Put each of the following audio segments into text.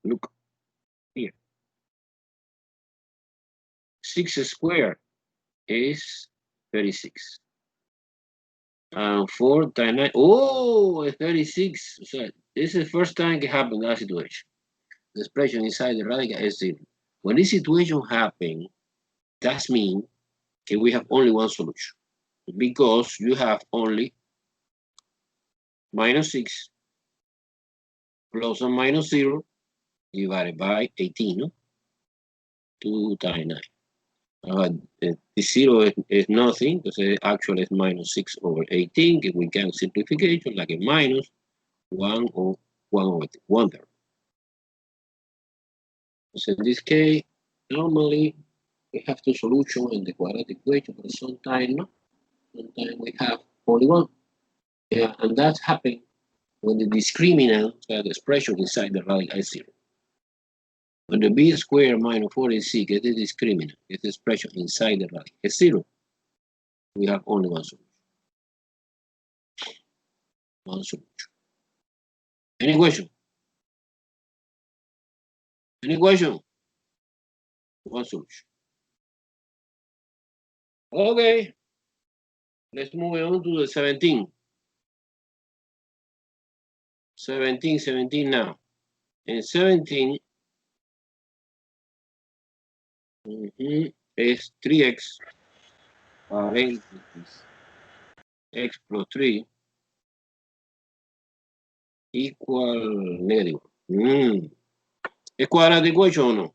Look here. 6 squared is 36. And 4 times 9. Oh, 36. So this is the first time it happened in that situation. The expression inside the radical is 0. When this situation happens, that means that we have only one solution. Because you have only minus 6 plus or minus 0 divided by 18, no? 2 times 9. The 0 is nothing, because actually it's minus 6 over 18. If we can simplification, like a minus 1 or 1 over 1/3. So in this case, normally we have two solutions in the quadratic equation, but sometimes no. Sometimes we have only one. Yeah, and that happens when the discriminant, the expression inside the radical is 0. When the b squared minus 46 is the discriminant, it's the expression inside the radical is 0. We have only one solution. One solution. Any question? Any question? One solution. Okay. Let's move on to the 17. 17 now. In 17, is 3x x plus 3 equal negative. ¿Es quadratic equation o no?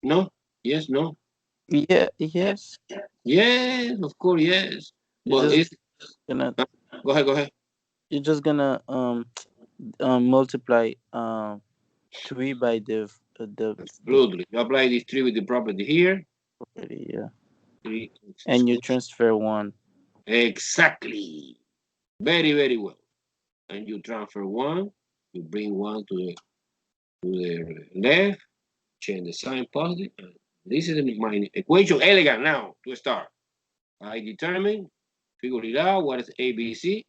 No? Yes, no? Yeah, yes. Yes, of course, yes. Well, it's gonna, go ahead. You're just gonna multiply 3 by the absolutely. You apply this 3 with the property here. property, yeah. 3 and you transfer 1. Exactly. Very, very well. And you transfer 1. You bring 1 to the left. Change the sign positive. And this is my equation. Elegant now to start. I determine, figure it out. What is ABC?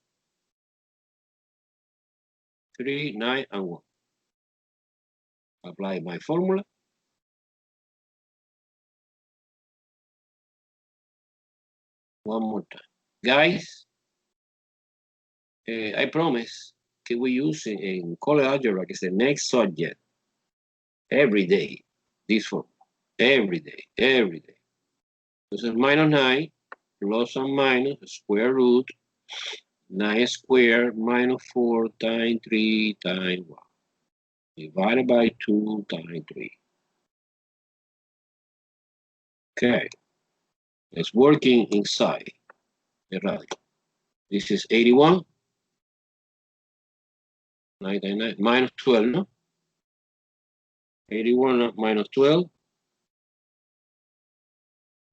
3, 9, and 1. Apply my formula. One more time. Guys, I promise that we use in college algebra is the next subject every day. This formula. Every day. This is minus 9 plus and minus square root 9 squared minus 4 times 3 times 1 divided by 2 times 3. Okay. It's working inside the radical. This is 81. 99 minus 12, no? 81 minus 12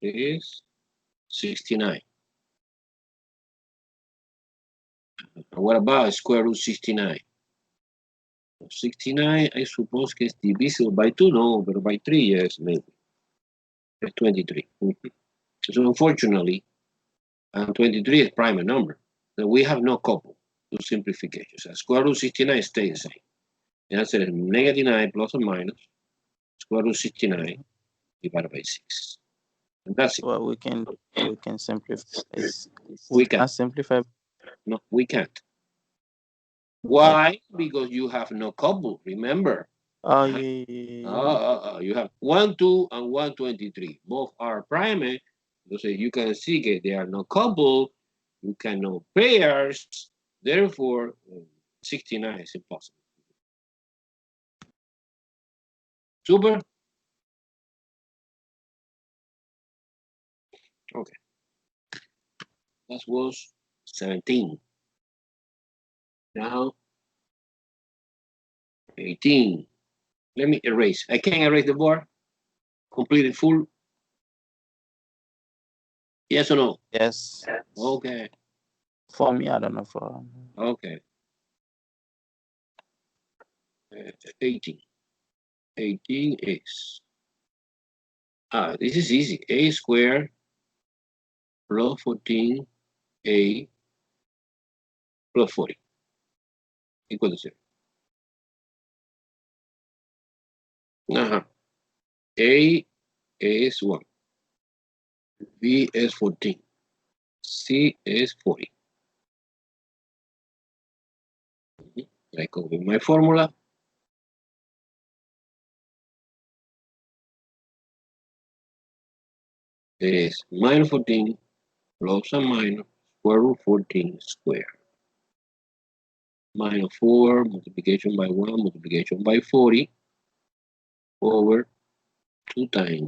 is 69. What about square root 69? 69, I suppose que es divisible by 2, no, but by 3, yes, maybe. It's 23. So unfortunately, and 23 is prime number. So we have no couple to simplification. So square root 69 stays the same. The answer is negative 9 plus or minus square root 69 divided by 6. And that's it. Well, we can simplify. We can. Simplify. No, we can't. Why? Because you have no couple, remember? Oh, yeah. You have 1, 2, and 123. Both are prime. So you can see that they are no couple. You can know pairs. Therefore, 69 is impossible. Super? Okay. That was 17. Now, 18. Let me erase. I can erase the board. Completely full. Yes or no? Yes. Okay. For me, I don't know for. Okay. 18. 18 is. This is easy. A squared plus 14A plus 40. equal to 0. A is 1. B is 14. C is 40. I copy my formula. It is minus 14 plus and minus square root 14 squared. Minus 4 multiplication by 1 multiplication by 40 over 2 times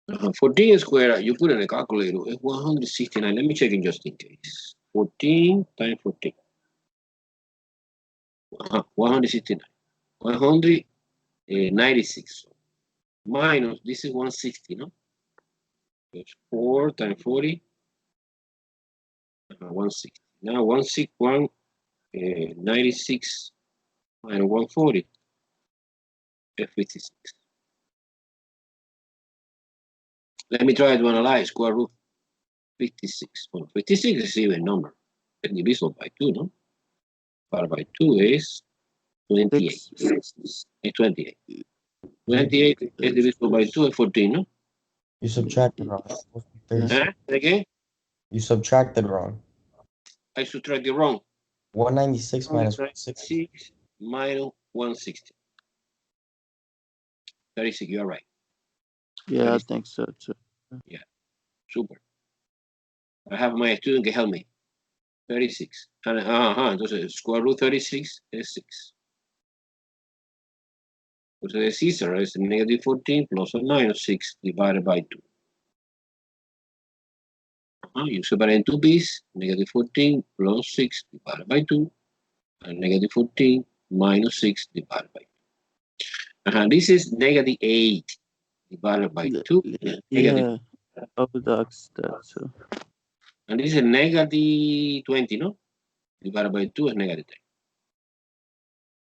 1. 14 squared, you put in a calculator, it's 169. Let me check it just in case. 14 times 14. 169. 196. Minus, this is 160, no? It's 4 times 40. 160. Now 161, 96 minus 140 is 56. Let me try to analyze square root 56. Well, 56 is even number. It's divisible by 2, no? Divided by 2 is 28. It's 28. 28 is divisible by 2 is 14, no? You subtracted wrong. Again? You subtracted wrong. I subtracted wrong. 196 minus 160. 6 minus 160. 36, you're right. Yeah, I think so too. Yeah, super. I have my student que help me. 36. Entonces, square root 36 is 6. Entonces, the Caesar is negative 14 plus or minus 6 divided by 2. You separate in two pieces, negative 14 plus 6 divided by 2, and negative 14 minus 6 divided by 2. This is negative 8 divided by 2. Yeah, I would ask that too. And this is negative 20, no? Divided by 2 is negative 10.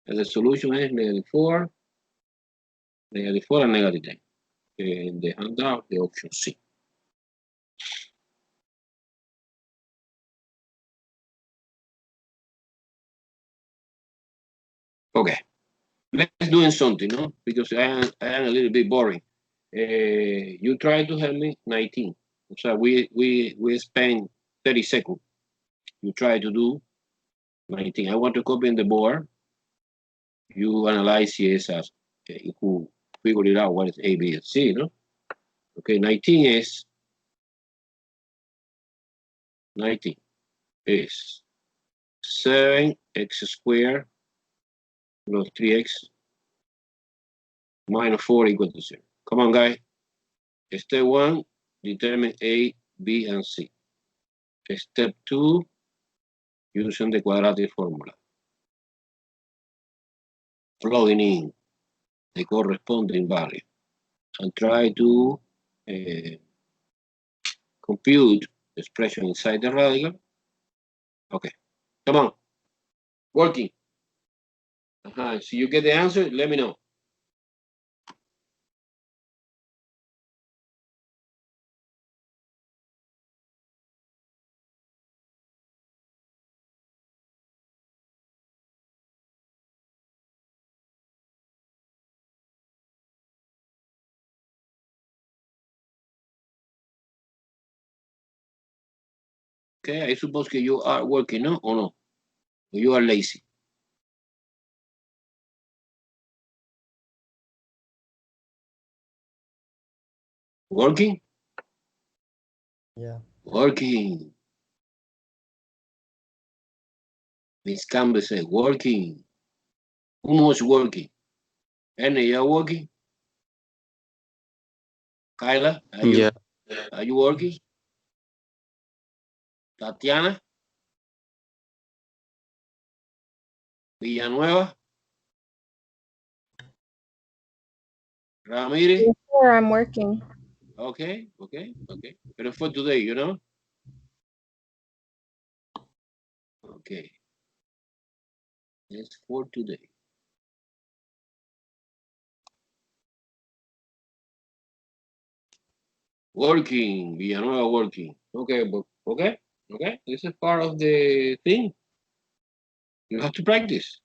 And the solution is negative 4, and negative 10. In the handout, the option C. Okay, let's do something, no? Because I am a little bit boring. You try to help me 19. So we spend 30 seconds. You try to do 19. I want to copy in the board. You analyze CSS. You could figure it out what is A, B, and C, no? Okay, 19 is 7x squared plus 3x minus 4 equal to 0. Come on, guys. Step 1, determine A, B, and C. Step 2, using the quadratic formula. Plugging in the corresponding value and try to compute the expression inside the radical. Okay, come on. Working. So you get the answer, let me know. Okay, I suppose that you are working, no? Or no? Or you are lazy? Working? Yeah. Working. Miss Campbell said, working. Who was working? Annie, you are working? Kyla, are you working? Tatiana? Villanueva? Ramirez? Yes, sir, I'm working. Okay. But for today, you know? Okay. It's for today. Working, Villanueva working. Okay, but okay. Okay, this is part of the thing. You have to practice.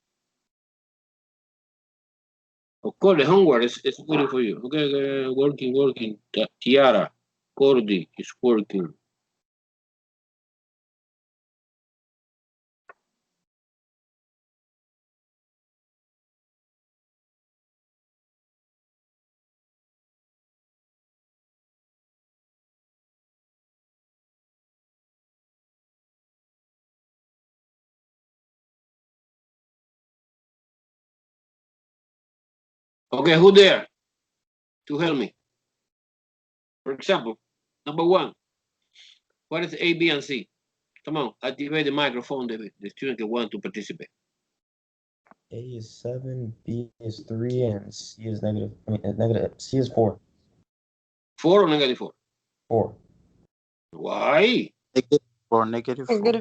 Of course, the homework is waiting for you. Okay, working. Tiara, Cordy is working. Okay, who there to help me? For example, number one, what is A, B, and C? Come on, activate the microphone, the student that want to participate. A is 7, B is 3, and C is negative. I mean, negative. C is 4. 4 or negative 4? 4. Why? Negative 4, negative 4.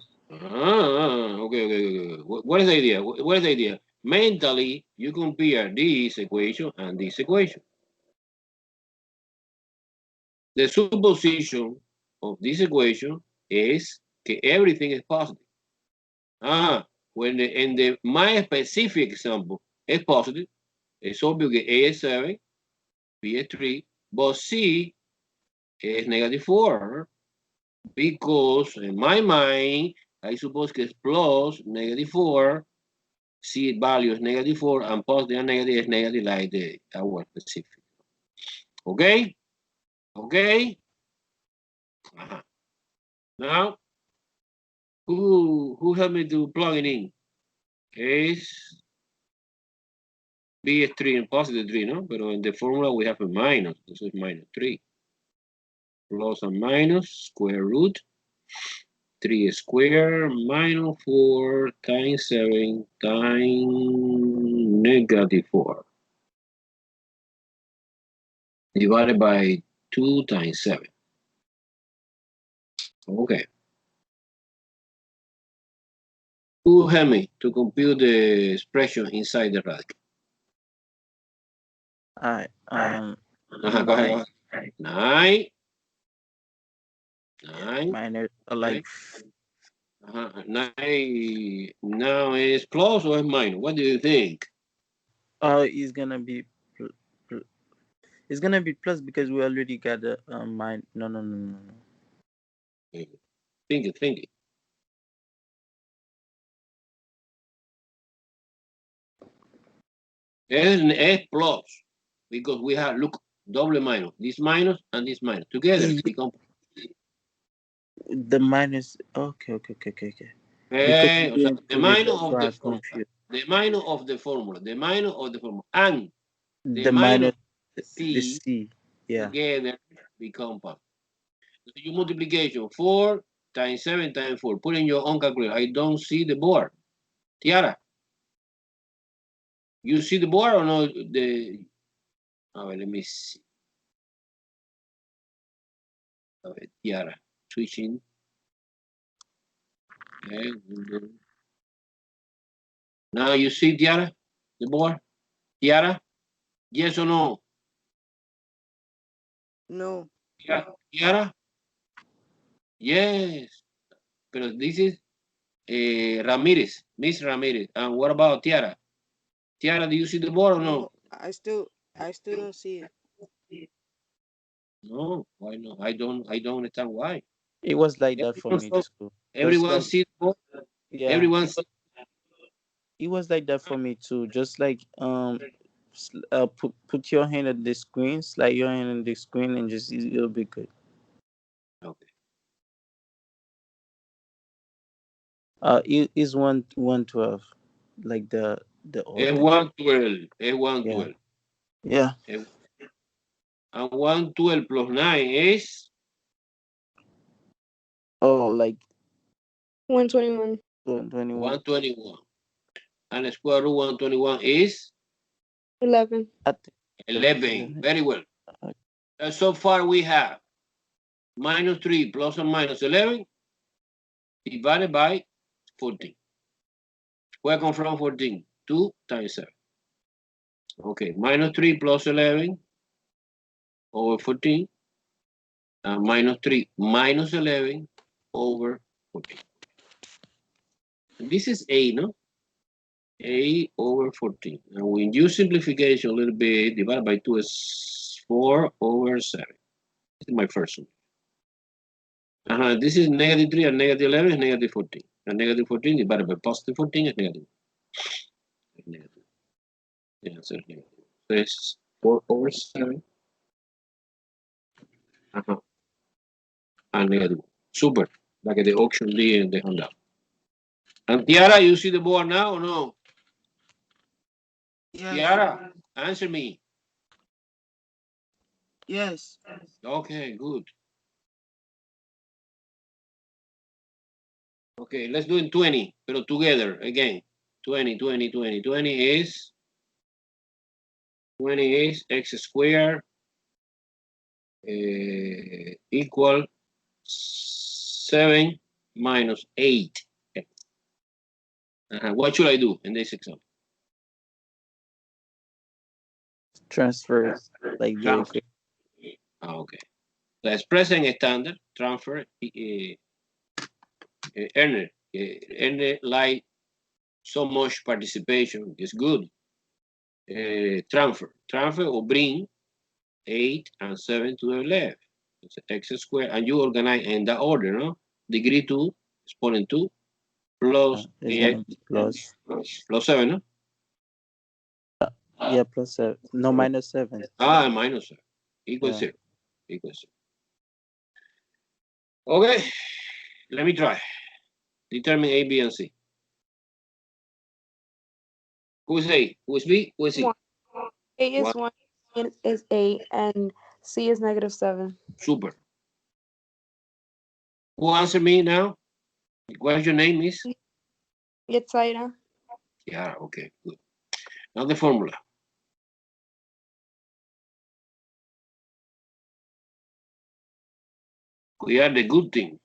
Okay. What is the idea? What is the idea? Mentally, you compare this equation and this equation. The supposition of this equation is that everything is positive. When my specific example is positive, it's obvious that A is 7, B is 3, but C is negative 4. Because in my mind, I suppose que it's plus negative 4, C value is negative 4, and positive and negative is negative like our specific. Okay? Okay? Now, who helped me to plug it in? Is B is 3 and positive 3, no? But in the formula we have a minus. This is minus 3. Plus and minus, square root. 3 squared minus 4 times 7 times negative 4. Divided by 2 times 7. Okay. Who help me to compute the expression inside the radical? Alright. Go ahead. 9. Minus like 9 now is plus or is minus? What do you think? it's gonna be it's gonna be plus because we already got a no. Think it. It's plus because we have double minus, this minus and this minus together become. The minus. Okay. Okay, Because the minus of the formula. The minus of the formula. The minus of the formula. And the minus C, the C. Yeah. together become positive. So you multiplication 4 times 7 times 4. Put in your own calculator. I don't see the board. Tiara, you see the board or no? Let me see. Tiara, switching. Okay. Now you see Tiara, the board? Tiara, yes or no? No. Tiara? Yes. But this is Ramirez, Miss Ramirez. And what about Tiara? Tiara, do you see the board or no? I still don't see it. No, why not? I don't understand why. It was like that for me too. Everyone see the board? Yeah. Everyone see. It was like that for me too. Just like put your hand at the screen, slide your hand on the screen, and just it'll be good. Okay. It is 112, like the It's 112. It's 112. Yeah. And 112 plus 9 is? Oh, like 121. 121. And the square root 121 is? 11. 11. Very well. So far we have minus 3 plus or minus 11 divided by 14. Where come from 14? 2 times 7. Okay, minus 3 plus 11 over 14. And minus 3 minus 11 over 14. And this is a, no? A over 14. And when you simplification a little bit, divided by 2 is 4 over 7. This is my first one. This is negative 3 and negative 11 is negative 14. And negative 14 divided by positive 14 is negative. Negative. The answer is negative. So it's 4 over 7. And negative. Super. Like the auction D and the handout. And Tiara, you see the board now or no? Yes. Tiara, answer me. Yes. Okay, good. Okay, let's do it 20, but together again. 20 is 20 is x squared equal 7 minus 8. What should I do in this example? Transfer it like the Transfer. Okay. Let's present standard transfer earn like so much participation is good. Transfer or bring 8 and 7 to the left. It's x squared, and you organize in that order, no? Degree 2, exponent 2, plus plus 7, no? Yeah, plus 7. No, minus 7. Minus 7. Equals 0. Equals 0. Okay, let me try. Determine A, B, and C. Who is A? Who is B? Who is C? A is 1, B is 8, and C is negative 7. Super. Who answer me now? What is your name, Miss? Yetzaira. Yeah, okay, good. Now the formula. We are the good thing.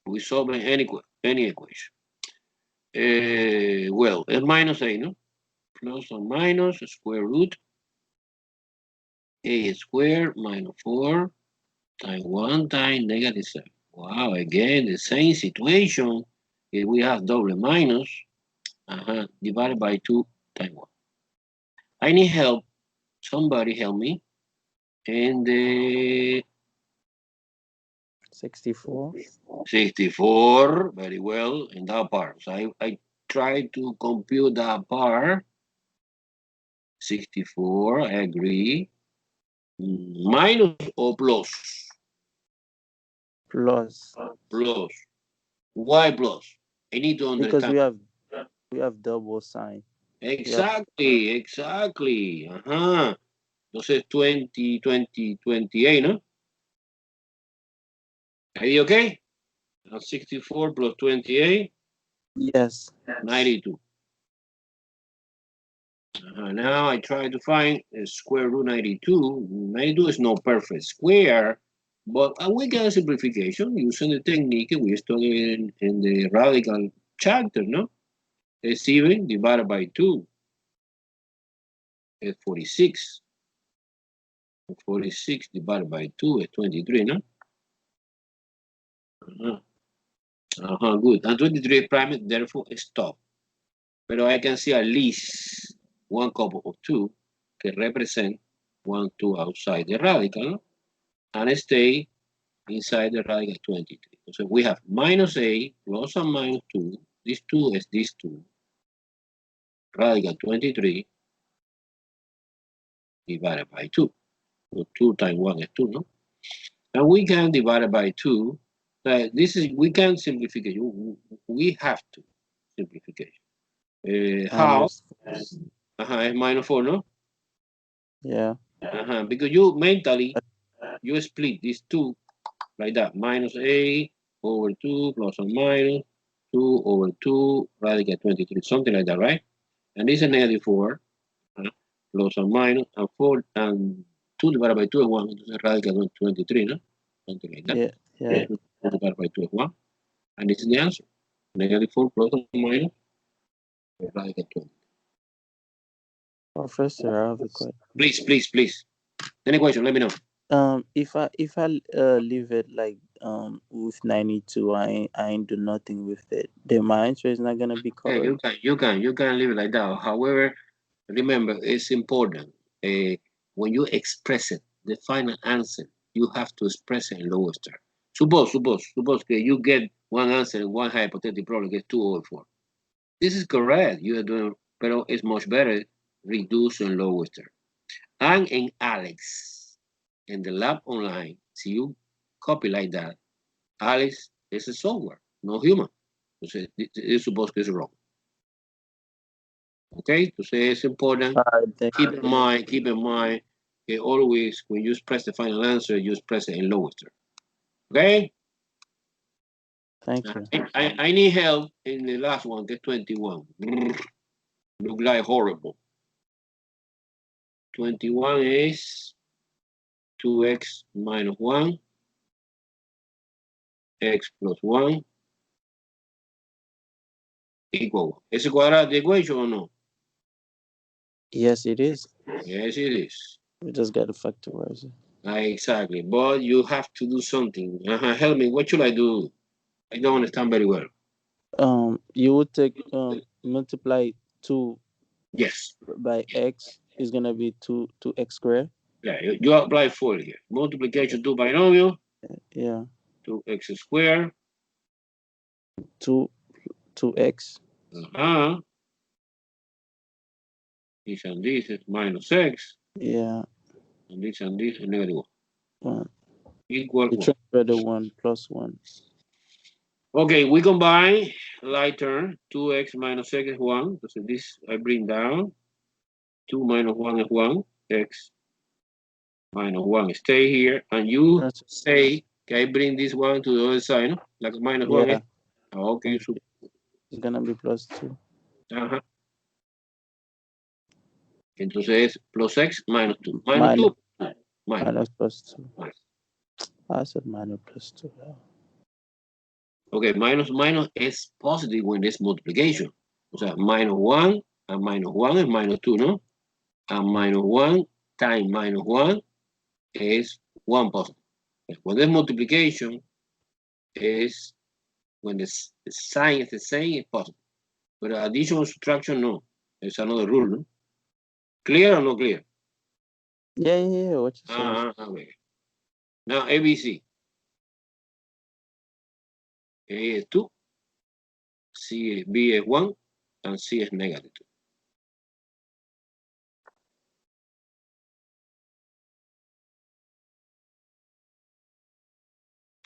We solve any equation. Well, it's minus A, no? Plus or minus square root A squared minus 4 times 1 times negative 7. Wow, again, the same situation. If we have double minus, divided by 2 times 1. I need help. Somebody help me. And the 64. 64, very well, in that part. So I try to compute that part. 64, I agree. Minus or plus? Plus. Plus. Why plus? I need to understand. Because we have double sign. Exactly, exactly. Entonces 20, 20, 28, no? Are you okay? 64 plus 28? Yes. 92. Now I try to find square root 92. 92 is not perfect square, but we get a simplification using the technique we studied in the radical chapter, no? It's even divided by 2. It's 46. 46 divided by 2 is 23, no? Good. And 23 is prime, therefore stop. But I can see at least one couple of 2 can represent 1, 2 outside the radical, no? And stay inside the radical 23. So we have minus A plus and minus 2. This 2 is this 2. Radical 23 divided by 2. So 2 times 1 is 2, no? And we can divide it by 2. This is, we can simplification. We have to simplification. How? It's minus 4, no? Yeah. Because you mentally, you split these 2 like that. Minus A over 2 plus or minus 2 over 2 radical 23. Something like that, right? And this is negative 4 plus or minus and 4 and 2 divided by 2 is 1. Entonces radical 23, no? Something like that. Yeah. 2 divided by 2 is 1. And this is the answer. Negative 4 plus or minus radical 20. Professor, I have a question. Please. Any question? Let me know. If I leave it like with 92. I ain't do nothing with it. Then my answer is not gonna be Yeah, correct. you can leave it like that. However, remember, it's important. When you express it, the final answer, you have to express it in lowest term. Suppose that you get one answer in one hypothetical problem, get 2/4. This is correct. You are doing, but it's much better reduce in lowest term. And in Alex, in the lab online, see you copy like that. Alex is a software, no human. Entonces, it's supposed to be wrong. Okay, entonces es important. Keep in mind that always when you express the final answer, you express it in lowest term. Okay? Thank you. I need help in the last one, get 21. Look like horrible. 21 is 2x minus 1, x plus 1 equal 1. ¿Es a quadratic equation or no? Yes, it is. Yes, it is. We just got to factorize it. Exactly, but you have to do something. Help me, what should I do? I don't understand very well. You would take multiply 2 Yes. by x is gonna be 2x squared. Yeah, you apply 4 here. Multiplication 2 binomial. Yeah. 2x squared. 2x. This and this is minus x. Yeah. And this is negative 1. Equal You 1. transfer the 1 plus 1. Okay, we combine light term. 2x minus x is 1. So this I bring down. 2 minus 1 is 1. X minus 1 stay here. And you say, okay, I bring this one to the other side, no? Like minus 1 is. Okay, so it's gonna be plus 2. Entonces plus x minus 2. Minus 2. Minus plus 2. I said minus plus 2. Okay, minus is positive when there's multiplication. O sea, minus 1 and minus 1 is minus 2, no? And minus 1 times minus 1 is 1 positive. When there's multiplication, is when the sign is the same, it's positive. But addition or subtraction, no. It's another rule, no? Clear or not clear? Yeah. What you saying? Okay. Now, ABC. A is 2, B is 1, and C is negative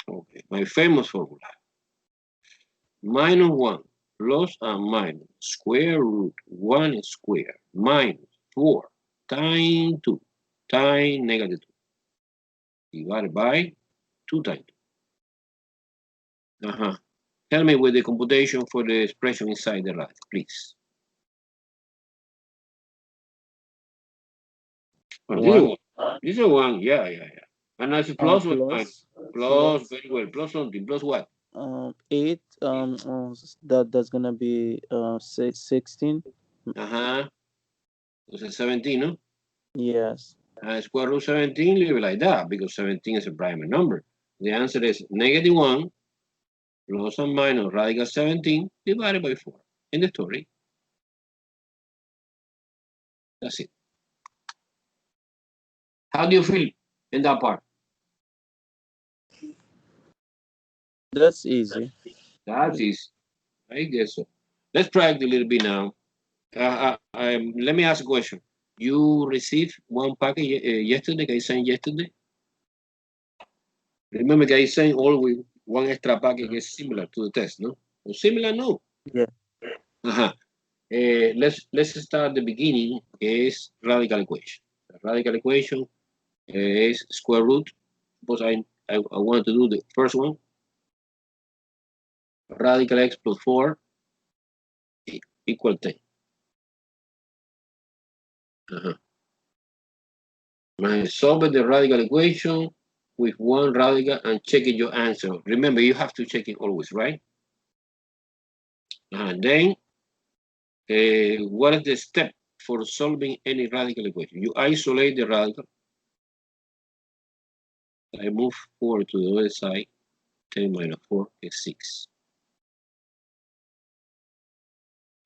2. Okay, my famous formula. Minus 1 plus and minus square root 1 squared minus 4 times 2 times negative 2 divided by 2 times 2. Help me with the computation for the expression inside the radical, please. This is a 1, yeah. And that's a plus or minus? Plus, very well. Plus something, plus what? 8. That's gonna be 16. It's 17, no? Yes. And square root 17, leave it like that because 17 is a prime number. The answer is negative 1 plus and minus radical 17 divided by 4. In the story. That's it. How do you feel in that part? That's easy. That's easy. I guess so. Let's practice a little bit now. Let me ask a question. You received one packet yesterday, I sent yesterday? Remember I sent always one extra packet is similar to the test, no? Or similar, no? Yeah. Let's start the beginning, is radical equation. The radical equation is square root. Suppose I want to do the first one. Radical x plus 4 equal 10. Solve the radical equation with one radical and check your answer. Remember, you have to check it always, right? And then, what is the step for solving any radical equation? You isolate the radical. I move forward to the other side. 10 minus 4 is 6.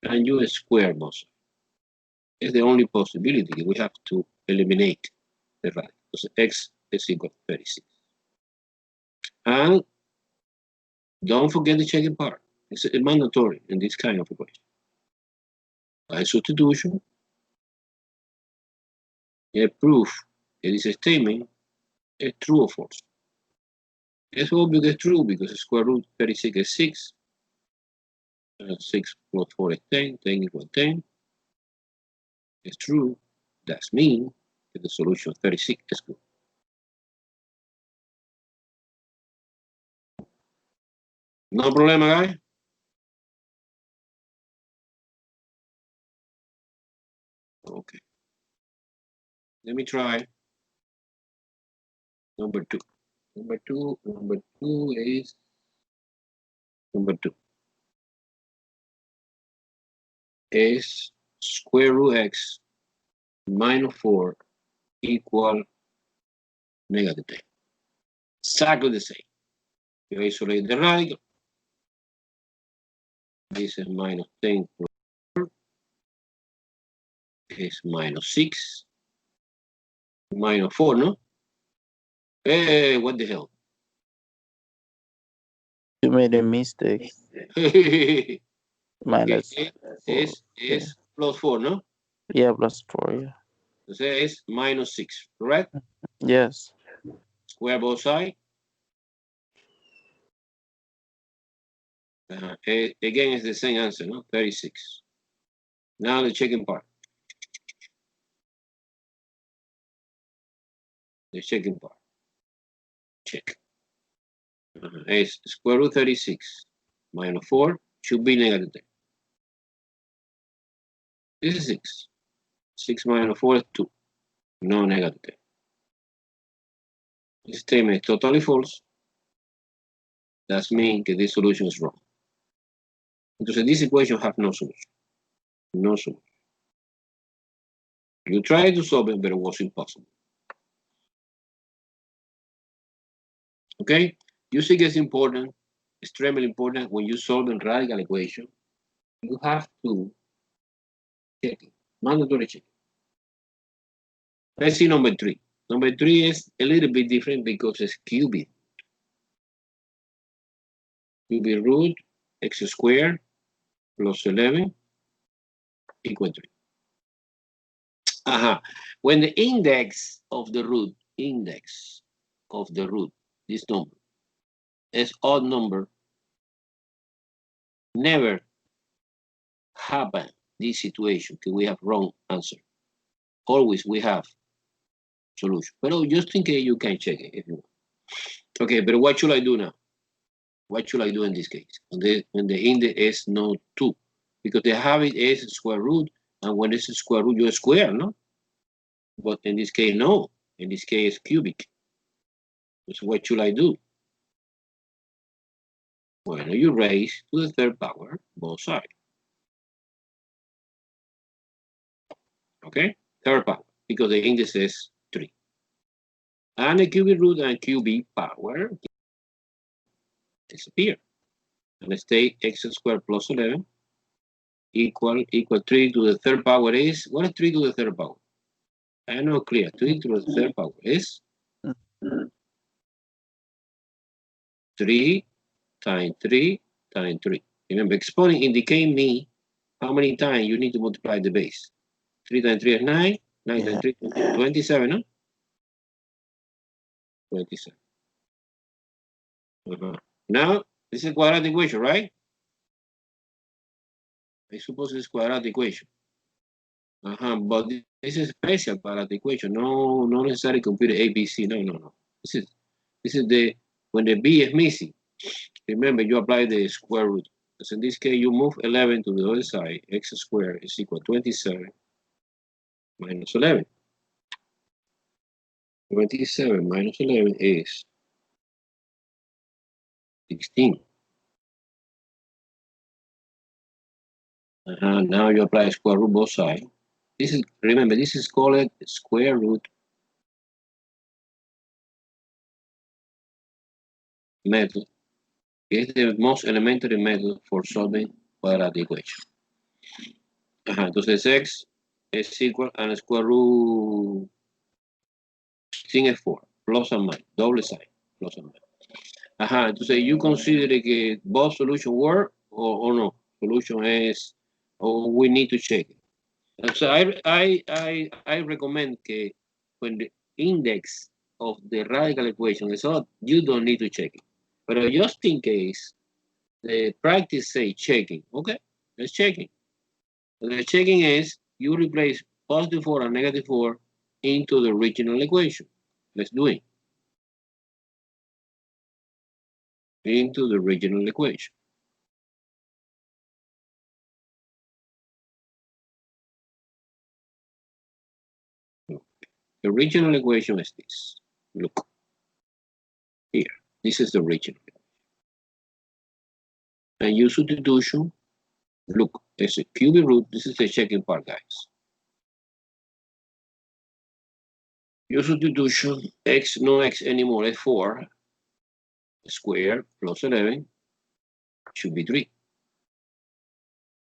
And you square both sides. It's the only possibility. We have to eliminate the radical. So x is equal to 36. And don't forget the checking part. It's mandatory in this kind of equation. By substitution, a proof that this statement is true or false. It's obvious it's true because the square root 36 is 6. 6 plus 4 is 10. 10 equals 10. It's true. That means that the solution of 36 is good. No problema, guys? Okay. Let me try number 2. Number two is number 2 is square root x minus 4 equal negative 10. Exactly the same. You isolate the radical. This is minus 10 plus 4 is minus 6. Minus 4, no? Hey, what the hell? You made a mistake. Minus Okay, 4. is plus 4, no? Yeah, plus 4, yeah. So it's minus 6, correct? Yes. Square both sides. Again, it's the same answer, no? 36. Now the checking part. The checking part. Check. It's square root 36 minus 4 should be negative 10. This is 6. 6 minus 4 is 2. No negative 10. This statement is totally false. That means that this solution is wrong. Because this equation has no solution. No solution. You tried to solve it, but it was impossible. Okay? You see it's important, extremely important when you solve a radical equation. You have to check it. Mandatory check. Let's see number 3. Number 3 is a little bit different because it's cubic. Cubic root x squared plus 11 equal 3. When the index of the root, this number, is odd number, never happen this situation that we have wrong answer. Always we have solution. But just in case you can check it if you want. Okay, but what should I do now? What should I do in this case? When the index is not 2. Because the habit is square root, and when it's square root, you square, no? But in this case, no. In this case, it's cubic. So what should I do? Well, you raise to the third power both sides. Okay? Third power, because the index is 3. And the cubic root and cubic power disappear. And stay x squared plus 11 equal 3 to the third power is, what is 3 to the third power? I am not clear. 3 to the third power is 3 times 3 times 3. Remember, exponent indicate me how many times you need to multiply the base. 3 times 3 is 9. 9 times 3 is 27, no? 27. Now, this is a quadratic equation, right? I suppose it's quadratic equation. But this is special quadratic equation. No, not necessarily computer ABC. No. This is the when the b is missing. Remember, you apply the square root. So in this case, you move 11 to the other side. X squared is equal to 27 minus 11. 27 minus 11 is 16. Now you apply square root both sides. This is, remember, this is called square root method. It's the most elementary method for solving quadratic equation. Entonces x is equal and square root sin es 4, plus and minus, doble sign, plus and minus. Entonces you consider que both solutions work or no? Solution is, or we need to check it. So I recommend que when the index of the radical equation is odd, you don't need to check it. But just in case, the practice say checking. Okay, let's check it. The checking is you replace positive 4 and negative 4 into the original equation. Let's do it. Into the original equation. The original equation is this. Look. Here. This is the original. And use substitution. Look, it's a cubic root. This is the checking part, guys. Use substitution. X, no x anymore. It's 4. Square plus 11 should be 3.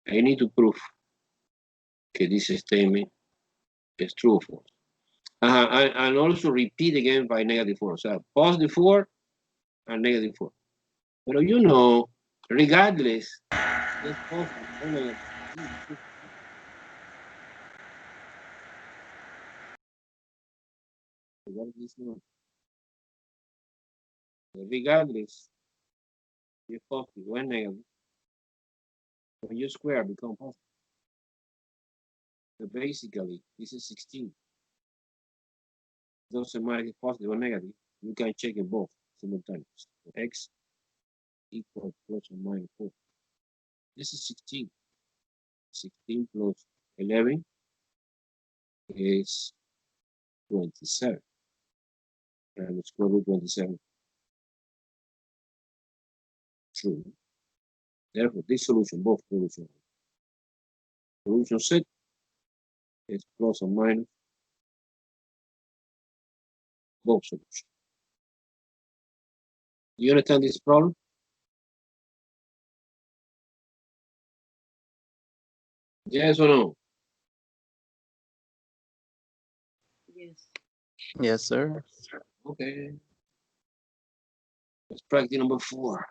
I need to prove that this statement is true or false. And also repeat again by negative 4. So positive 4 and negative 4. But you know, regardless, it's possible. What is this one? Regardless, if positive or negative, when you square become positive. So basically, this is 16. Doesn't matter if positive or negative, you can check it both simultaneously. So x equals plus or minus 4. This is 16. 16 plus 11 is 27. And square root 27. True. Therefore, this solution, both solutions. Solution set is plus or minus both solutions. You understand this problem? Yes or no? Yes. Yes, sir. Okay. Let's practice number 4.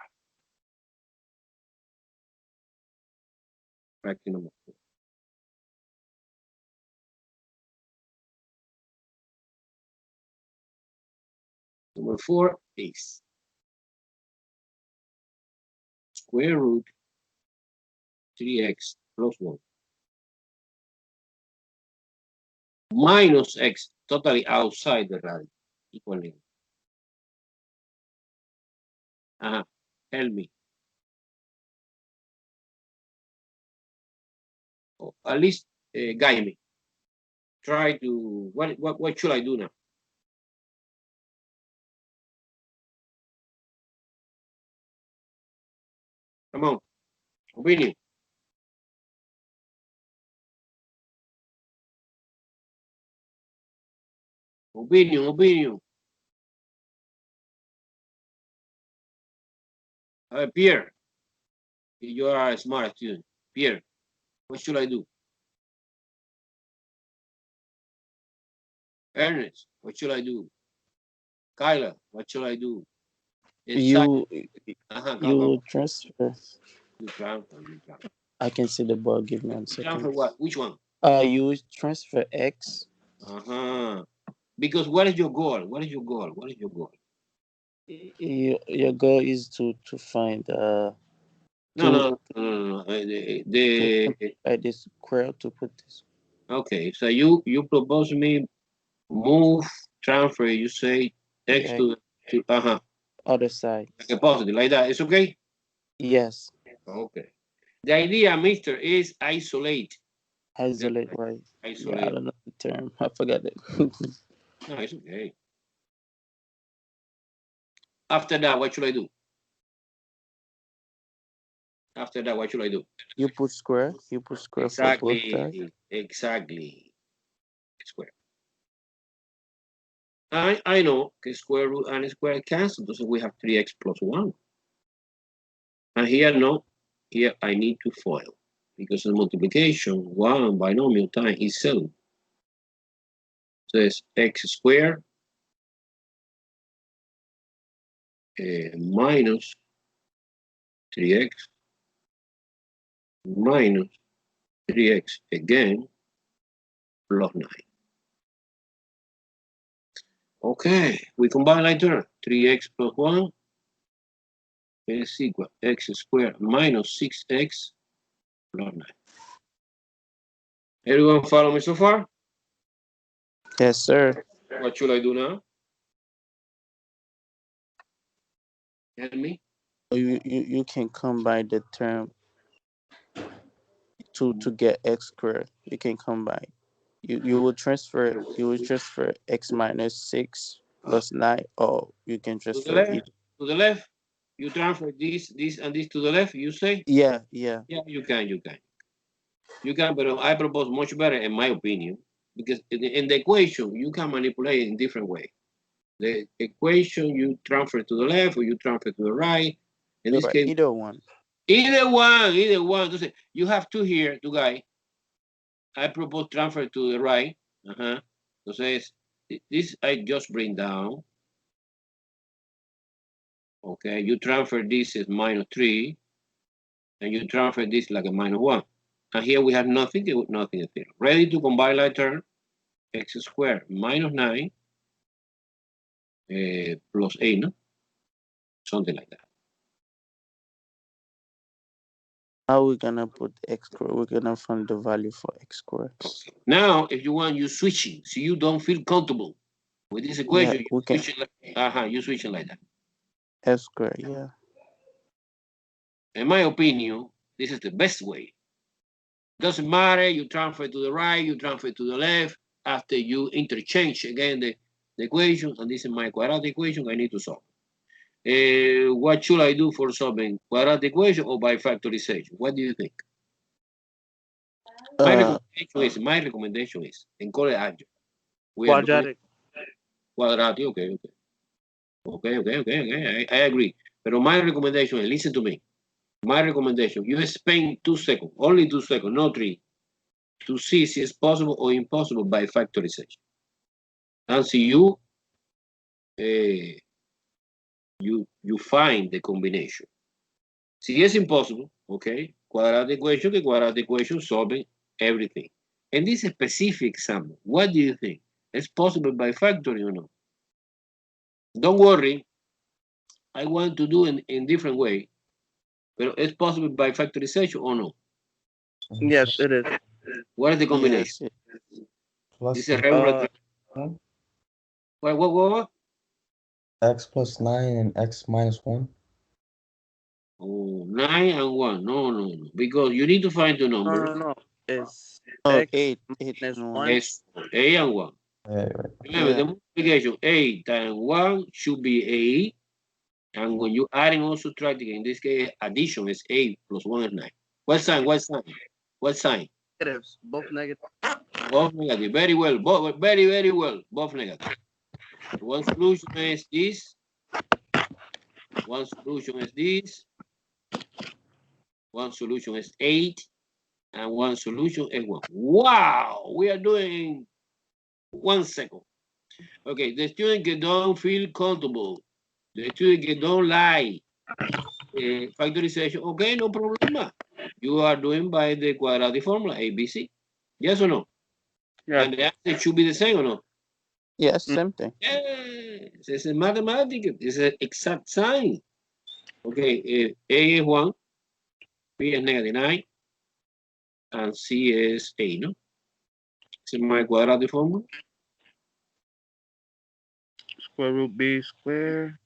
Practice number 4. Number 4 is square root 3x plus 1 minus x totally outside the radical equal negative. Help me. Or at least guide me. Try to, what should I do now? Come on. Opinion. Opinion. Pierre, you are a smart student. Pierre, what should I do? Ernest, what should I do? Kyla, what should I do? You Go. transfer. You transfer. I can see the ball. Give me 1 second. Transfer what? Which one? You transfer x. Because what is your goal? What is your goal? What is your goal? Your goal is to find No. the square to put this. Okay, so you propose me move transfer. You say x to other side. like a positive like that. It's okay. Yes. Okay. The idea, Mister, is isolate. Isolate, right? Isolate. Yeah, I don't know the term. I forgot it. No, it's okay. After that, what should I do? After that, what should I do? You put square. You put square Exactly. for both sides. Exactly. Square. I know que square root and square cancel, so we have 3x plus 1. And here, no. Here, I need to FOIL. Because the multiplication, 1 binomial time is 7. So it's x squared minus 3x minus 3x again plus 9. Okay, we combine like that. 3x plus 1 is equal x squared minus 6x plus 9. Everyone follow me so far? Yes, sir. What should I do now? Tell me. You can combine the term to get x squared. You can combine. You will transfer x minus 6 plus 9, or you can To the transfer left? it. To the left? You transfer this, and this to the left, you say? Yeah. Yeah, you can. You can, but I propose much better, in my opinion, because in the equation, you can manipulate in different way. The equation, you transfer to the left or you transfer to the right. In this case, Either one. Either one. Entonces, you have two here, two guys. I propose transfer to the right. Entonces, this I just bring down. Okay, you transfer this as -3, and you transfer this like a -1. And here we have nothing is there. Ready to combine like term, x squared minus 9 plus 8, no? Something like that. How we gonna put x squared? We're gonna find the value for x squared. Okay. Now, if you want, you switching, so you don't feel comfortable with this equation. Yeah, we can. You switching like that. X squared, yeah. In my opinion, this is the best way. Doesn't matter, you transfer to the right, you transfer to the left, after you interchange again the equation, and this is my quadratic equation I need to solve. What should I do for solving quadratic equation or by factorization? What do you think? My recommendation is in call it algebra. Quadratic. Quadratic, okay. I agree. But my recommendation is, listen to me. My recommendation, you spend 2 seconds, only 2 seconds, not 3, to see if it's possible or impossible by factorization. And see you find the combination. Si it's impossible, okay, quadratic equation solving everything. In this specific example, what do you think? It's possible by factoring or not? Don't worry, I want to do it in different way, but it's possible by factorization or no? Yes, it is. What is the combination? Yes. Plus This is a regular. What? X plus 9 and x minus 1. Oh, 9 and 1. No. Because you need to find the number. No. It's x 8 minus 1. It's 8 and 1. Right. Remember, the multiplication 8 times 1 should be 8. And when you adding or subtracting, in this case, addition is 8 plus 1 is 9. What sign? Negatives, both negative. Both negative. Very well. Very well. Both negative. One solution is this. One solution is this. One solution is 8. And one solution is 1. Wow! We are doing 1 second. Okay, the student que don't feel comfortable. The student que don't like factorization. Okay, no problem. You are doing by the quadratic formula, ABC. Yes or no? Yeah. And the answer should be the same or no? Yes, same thing. Yes, it's a mathematics. It's an exact sign. Okay, A is 1, B is -9, and C is 8, no? This is my quadratic formula. Square root B squared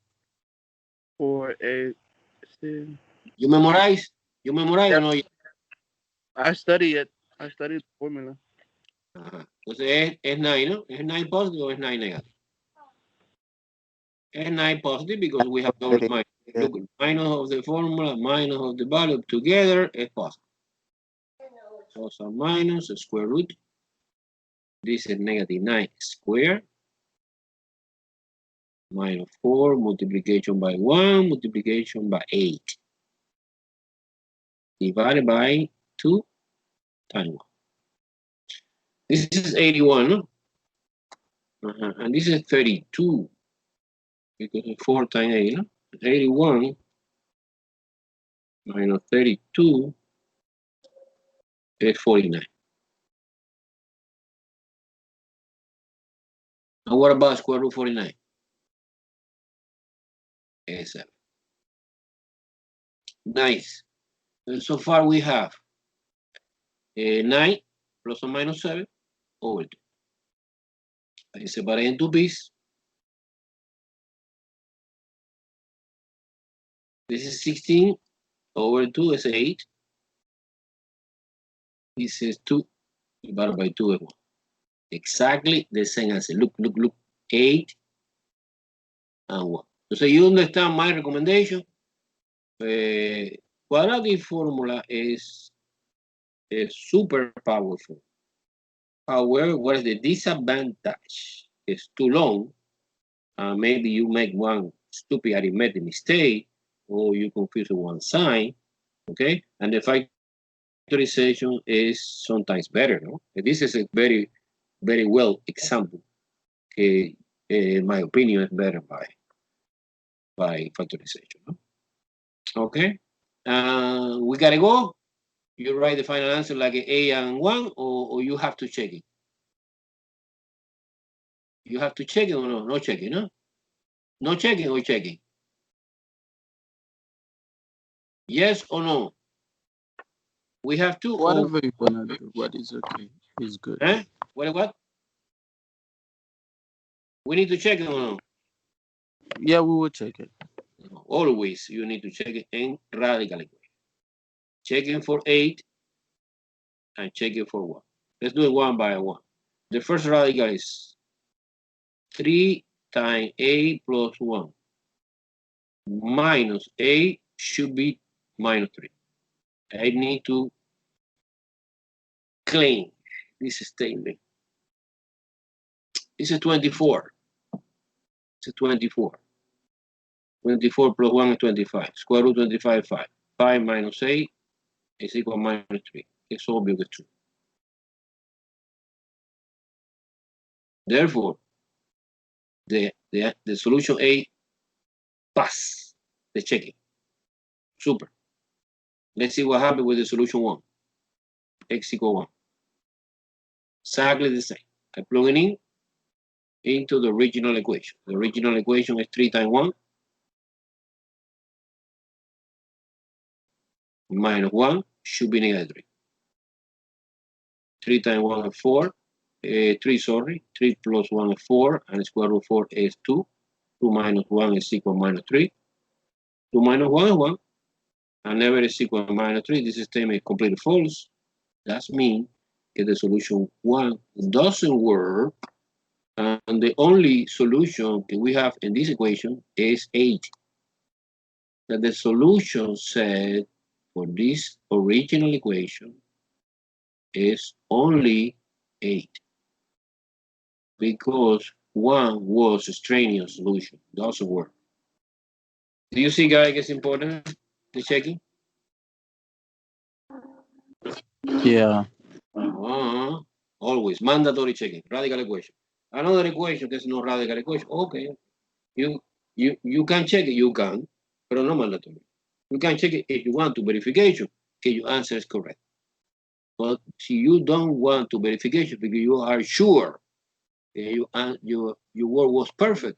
4AC. You memorize? Or no? I study it. I studied the formula. Entonces es 9, ¿no? ¿Es 9 positive o es 9 negative? Es 9 positive because we have double minus. Look, minus of the formula, minus of the value together is positive. Also minus square root. This is -9 squared. -4 multiplication by 1 multiplication by 8. divided by 2 times 1. This is 81, no? And this is 32, because it's 4 times 8, no? 81 minus 32 is 49. And what about square root 49? Is 7. Nice. And so far we have 9 plus or minus 7 over 2. I separate in 2 pieces. This is 16 over 2 is 8. This is 2 divided by 2 is 1. Exactly the same answer. Look. 8 and 1. So you understand my recommendation? Quadratic formula is super powerful. However, what is the disadvantage? It's too long. Maybe you make one stupid arithmetic mistake, or you confuse one sign, okay? And the factorization is sometimes better, no? This is a very, very well example. Okay, in my opinion, is better by factorization, no? Okay, we gotta go. You write the final answer like A and 1, or you have to check it. You have to check it or no? No checking, no? No checking or checking? Yes or no? We have to. Whatever you wanna do, but it's okay. It's good. Eh? What? We need to check it or no? Yeah, we will check it. Always you need to check it in radical equation. Checking for 8 and checking for 1. Let's do it one by one. The first radical is 3 times 8 plus 1. Minus 8 should be minus 3. I need to claim this statement. This is 24. It's 24. 24 plus 1 is 25. Square root 25 is 5. 5 minus 8 is equal to minus 3. It's obvious it's true. Therefore, the solution A pass the checking. Super. Let's see what happened with the solution 1. X equal 1. Exactly the same. I plug it in into the original equation. The original equation is 3 times 1 minus 1 should be negative 3. 3 times 1 is 4. 3, sorry. 3 plus 1 is 4, and square root 4 is 2. 2 minus 1 is equal to minus 3. 2 minus 1 is 1. And never is equal to minus 3. This statement is completely false. That means that the solution 1 doesn't work. And the only solution that we have in this equation is 8. That the solution set for this original equation is only 8. Because 1 was a extraneous solution. Doesn't work. Do you see, guys, it's important, the checking? Yeah. Always mandatory checking. Radical equation. Another equation that's not radical equation. Okay. You can check it, you can, but not mandatory. You can check it if you want to verification, if your answer is correct. But if you don't want to verification because you are sure that your work was perfect,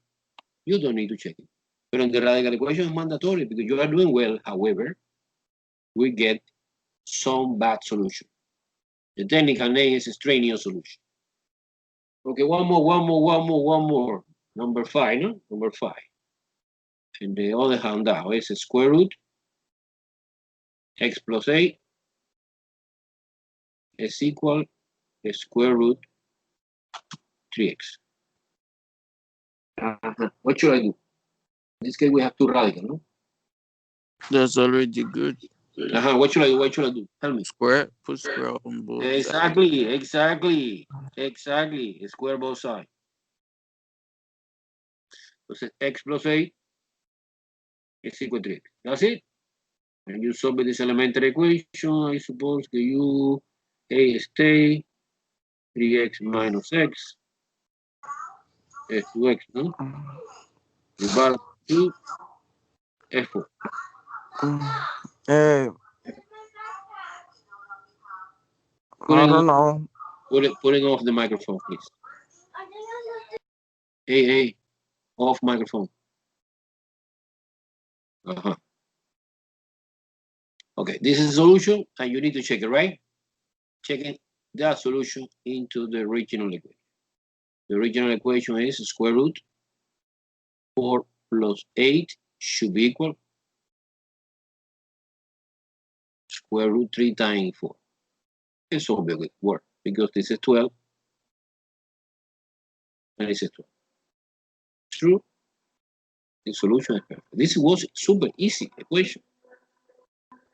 you don't need to check it. But in the radical equation is mandatory because you are doing well. However, we get some bad solution. The technical name is extraneous solution. Okay, one more. Number 5, no? Number 5. And the other handout is a square root x plus 8 is equal to square root 3x. What should I do? In this case, we have two radicals, no? That's already good. What should I do? What should I do? Tell me. Square, put square on both sides. Exactly. Square both sides. So x plus 8 is equal to 3x. That's it. And you solve this elementary equation, I suppose that you A stay 3x minus x is 2x, no? Divided to F4. Hey, I don't know. Putting off the microphone, please. Hey, off microphone. Okay, this is a solution, and you need to check it, right? Checking that solution into the original equation. The original equation is square root 4 plus 8 should be equal square root 3 times 4. It's obvious with work because this is 12 and this is 12. True, the solution is perfect. This was super easy equation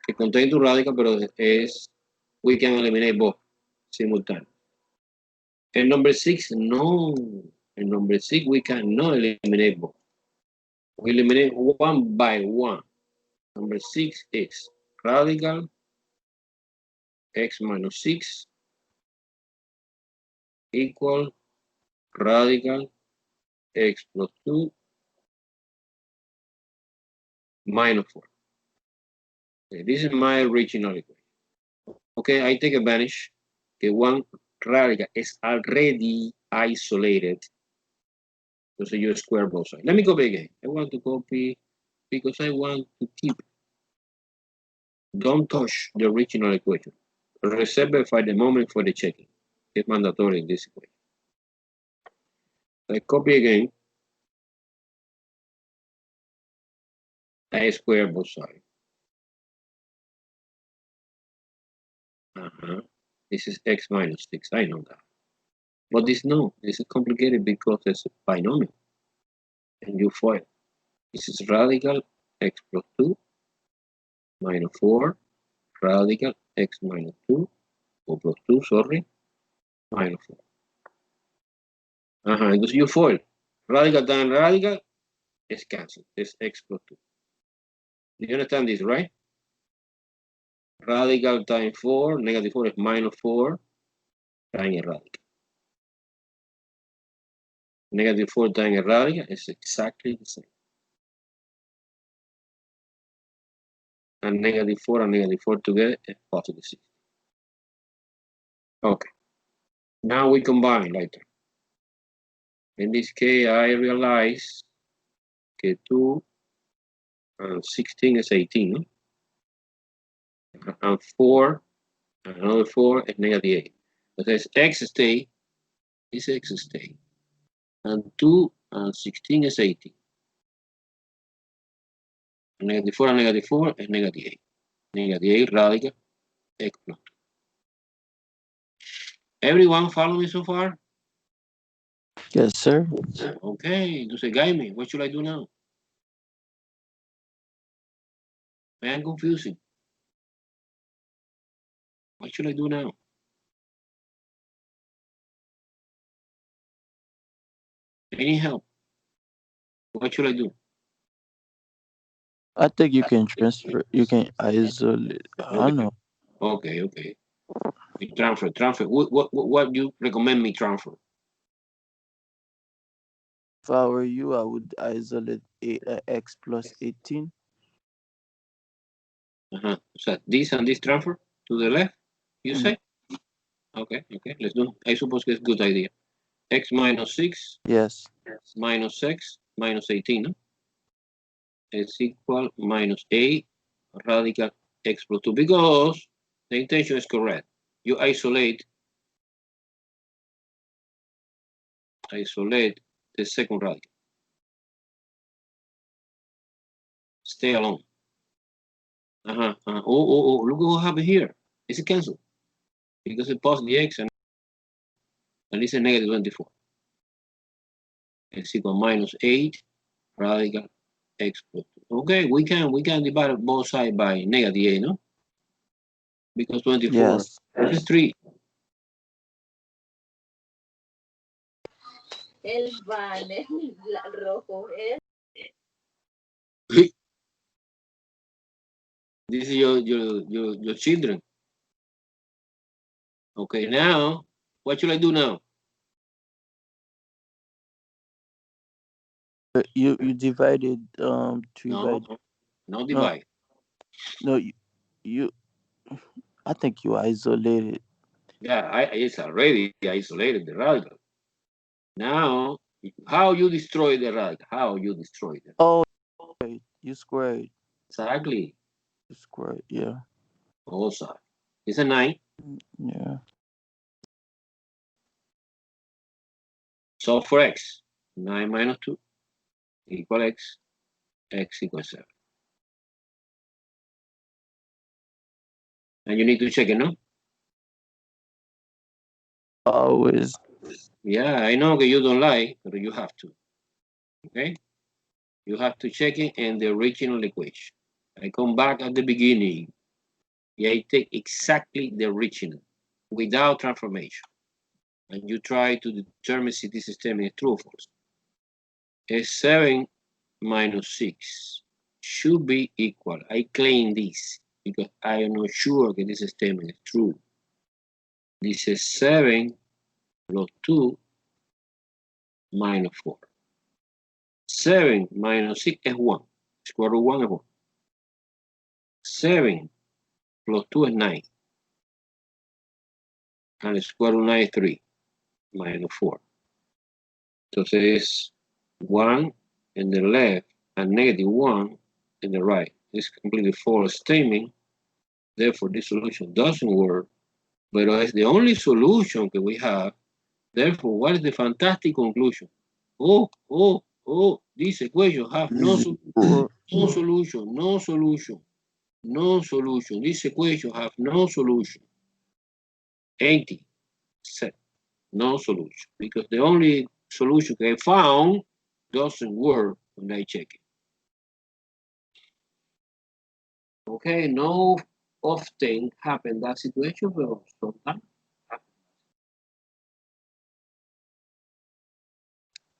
que contain two radical, pero es we can eliminate both simultaneously. And number 6, no. In number 6, we cannot eliminate both. We eliminate one by one. Number 6 is radical x minus 6 equal radical x plus 2 minus 4. Okay, this is my original equation. Okay, I take advantage that one radical is already isolated. So you square both sides. Let me copy again. I want to copy because I want to keep. Don't touch the original equation. Reserve it for the moment for the checking. It's mandatory in this equation. I copy again. I square both sides. This is x minus 6. I know that. But this is complicated because it's a binomial. And you FOIL. This is radical x plus 2 minus 4 radical x minus 2 or plus 2, sorry, minus 4. Entonces you FOIL. Radical times radical is cancelled. It's x plus 2. Do you understand this, right? Radical times 4, negative 4 is minus 4 times a radical. Negative 4 times a radical is exactly the same. And negative 4 and negative 4 together is positive 6. Okay. Now we combine later. In this case, I realize that 2 and 16 is 18. And 4 and another 4 is negative 8. But there's x stay, this x stay. And 2 and 16 is 18. Negative 4 and negative 4 is negative 8. Negative 8 radical x plus 2. Everyone follow me so far? Yes, sir. Okay, entonces guide me. What should I do now? I am confusing. What should I do now? Any help? What should I do? I think you can transfer. You can isolate. I don't know. Okay. We transfer. What you recommend me transfer? If I were you, I would isolate x plus 18. So this and this transfer to the left, you say? Okay, let's do. I suppose it's a good idea. X minus 6 Yes. minus x minus 18 is equal minus a radical x plus 2 because the intention is correct. You isolate the second radical. Stay alone. Oh, look what happened here. It's a cancel because it positive x and it's a negative 24. It's equal minus 8 radical x plus 2. Okay, we can divide both sides by negative 8, no? Because 24 Yes. is 3. El banner rojo es. This is your children. Okay, now, what should I do now? You divided three No, by no no divide. no you I think you isolated. Yeah, it's already isolated the radical. Now, how you destroy the radical? How you destroy it? Oh, right. You squared. Exactly. You squared. Yeah. All sides. It's a 9. Yeah. Solve for x. 9 minus 2 equal x. X equals 7. And you need to check it, no? Always. Yeah, I know that you don't like, but you have to. Okay? You have to check it in the original equation. I come back at the beginning. Yeah, I take exactly the original without transformation. And you try to determine if this system is true or false. It's 7 minus 6 should be equal. I claim this because I am not sure that this statement is true. This is 7 plus 2 minus 4. 7 minus 6 is 1. Square root 1 is 1. 7 plus 2 is 9. And square root 9 is 3 minus 4. Entonces es 1 in the left and negative 1 in the right. It's completely false statement. Therefore, this solution doesn't work. But it's the only solution that we have. Therefore, what is the fantastic conclusion? Oh, this equation have no solution, no solution, no solution, no solution. This equation have no solution. Empty, set, no solution. Because the only solution I found doesn't work when I check it. Okay, no often happen that situation, but sometimes happen.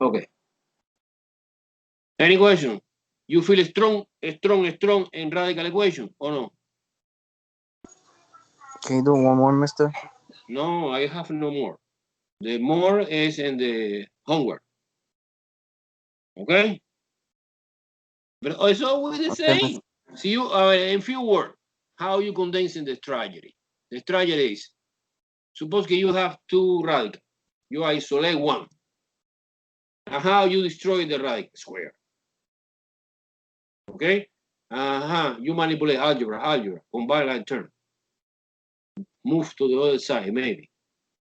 Okay. Any question? You feel strong in radical equation or no? Can you do one more, mister? No, I have no more. The more is in the homework. Okay? But it's always the Okay, mister. same. See you in few words, how you condensing the tragedy. The tragedy is, suppose that you have two radicals. You isolate one. And how you destroy the radical square. Okay? You manipulate algebra, combine like term. Move to the other side, maybe.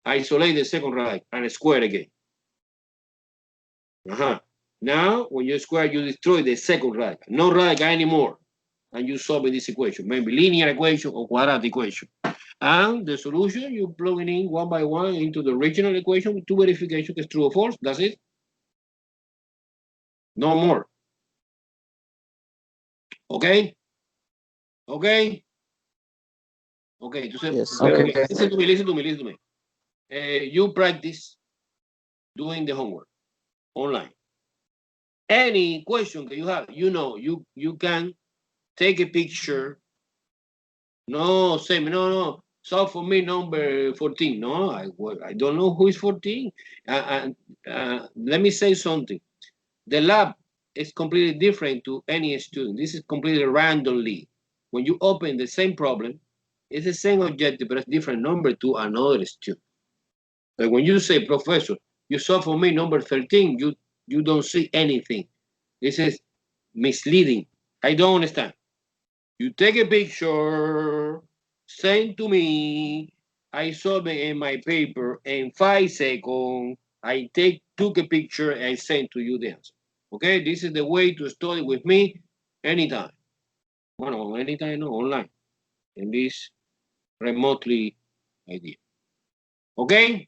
Isolate the second radical and square again. Now, when you square, you destroy the second radical. No radical anymore. And you solve this equation, maybe linear equation or quadratic equation. And the solution, you plug it in one by one into the original equation with two verifications, is true or false. That's it. No more. Okay? Okay? Okay. Yes, Okay. sir. Listen to me. You practice doing the homework online. Any question that you have, you can take a picture. No, Sam, no. Solve for me number 14. No, I don't know who is 14. Let me say something. The lab is completely different to any student. This is completely randomly. When you open the same problem, it's the same objective, but it's different number to another student. But when you say, professor, you solve for me number 13, you don't see anything. This is misleading. I don't understand. You take a picture, send to me. I solve it in my paper in 5 seconds. I took a picture and send to you the answer. Okay, this is the way to study with me anytime. Well, anytime, no, online. In this remotely idea. Okay?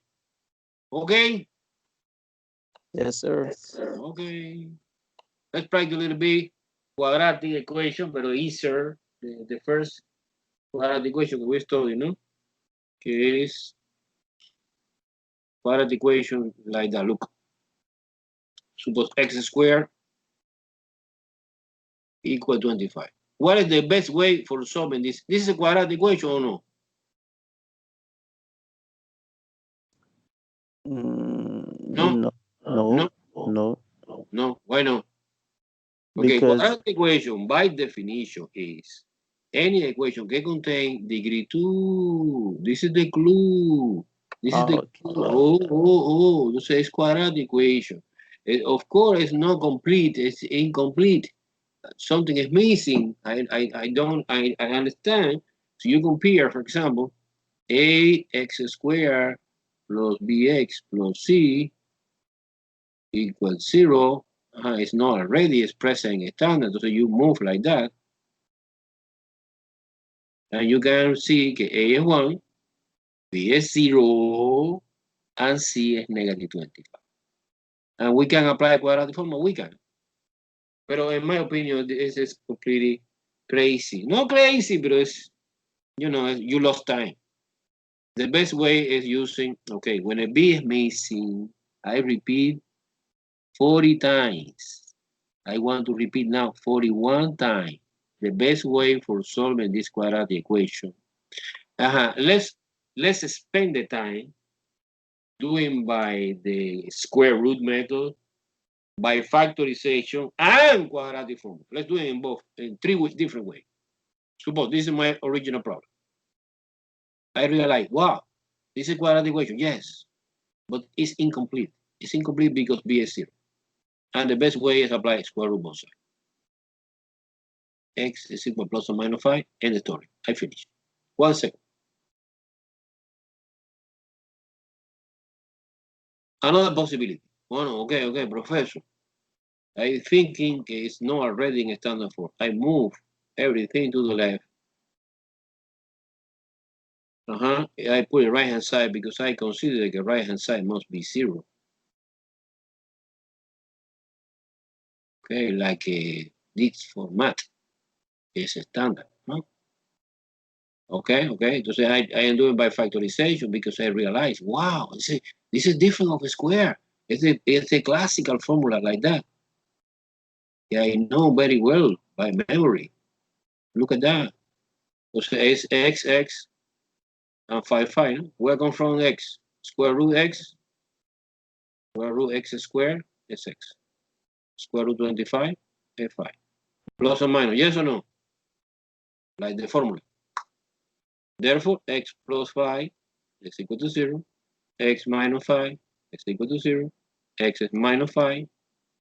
Okay? Yes, sir. Okay. Let's practice a little bit quadratic equation, but easier. The first quadratic equation that we studied, no? Is quadratic equation like that. Look, suppose x squared equal 25. What is the best way for solving this? This is a quadratic equation or no? No, No? No? Why not? Okay, because quadratic equation by definition is any equation can contain degree 2. This is the clue. This is the okay. clue. This is quadratic equation. Of course, it's not complete. It's incomplete. Something is missing. I understand. So you compare, for example, ax squared plus bx plus c equals 0. It's not already expressed in a standard, so you move like that. And you can see que A is 1, B is 0, and C is negative 25. And we can apply quadratic formula, we can. But in my opinion, this is completely crazy. Not crazy, but it's, you know, you lost time. The best way is using, okay, when a B is missing, I repeat 40 times. I want to repeat now 41 times. The best way for solving this quadratic equation. Let's spend the time doing by the square root method, by factorization, and quadratic formula. Let's do it in both, in three different ways. Suppose this is my original problem. I realize, wow, this is quadratic equation, yes, but it's incomplete. It's incomplete because B is 0. And the best way is apply square root both sides. X is equal plus or minus 5, end the story. I finish. 1 second. Another possibility. Well, okay, professor. I thinking it's not already in standard form. I move everything to the left. I put it right hand side because I consider the right hand side must be 0. Okay, like this format is standard. Okay. Entonces I am doing by factorization because I realize, wow, this is different of a square. It's a classical formula like that. Yeah, I know very well by memory. Look at that. Entonces es x and 5. Where come from x? Square root x. Square root x squared is x. Square root 25 is 5. Plus or minus, yes or no? Like the formula. Therefore, x plus 5 is equal to 0. X minus 5 is equal to 0. X is minus 5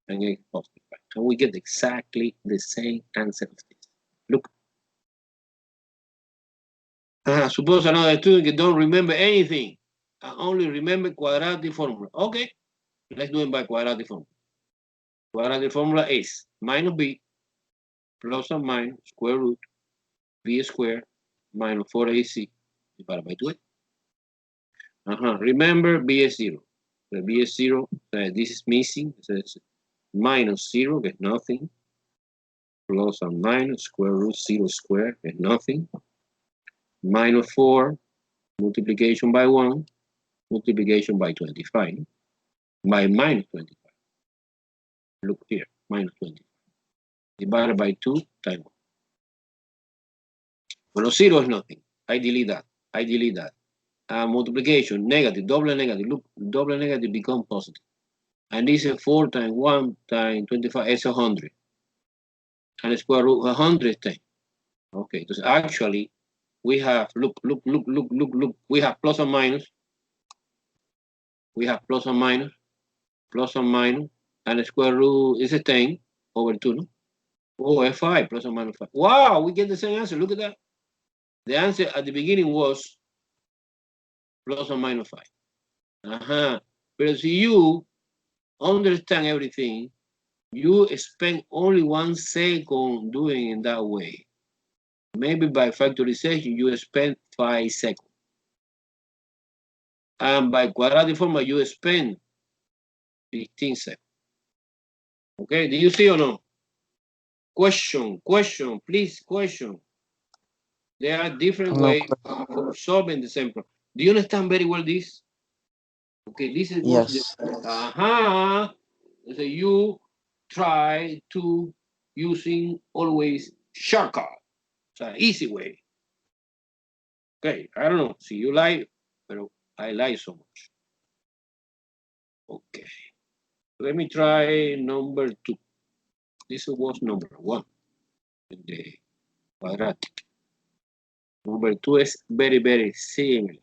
and x positive 5. And we get exactly the same answer of this. Look. Suppose another student that don't remember anything. I only remember quadratic formula. Okay, let's do it by quadratic formula. Quadratic formula is minus b plus or minus square root b squared minus 4ac divided by 2. Remember b is 0. The b is 0. This is missing. So it's minus 0 is nothing. Plus or minus square root 0 squared is nothing. Minus 4 multiplication by 1 multiplication by 25 by minus 25. Look here, minus 25 divided by 2 times 1. Well, 0 is nothing. I delete that. Multiplication, negative, double negative. Look, double negative become positive. And this is 4 times 1 times 25 is 100. And the square root 100 is 10. Okay, so actually we have, look. We have plus or minus. We have plus or minus, and the square root is 10 over 2, no? Oh, it's 5, plus or minus 5. Wow, we get the same answer. Look at that. The answer at the beginning was plus or minus 5. But if you understand everything, you spend only 1 second doing it that way. Maybe by factorization, you spend 5 seconds. And by quadratic formula, you spend 15 seconds. Okay, do you see or no? Question, please, question. There are different ways of solving the same problem. Do you understand very well this? Okay, this is what Yes. So you try to using always shortcut. It's an easy way. Okay, I don't know. See, you lie, but I lie so much. Okay. Let me try number 2. This was number 1 in the quadratic. Number 2 is very, very similar.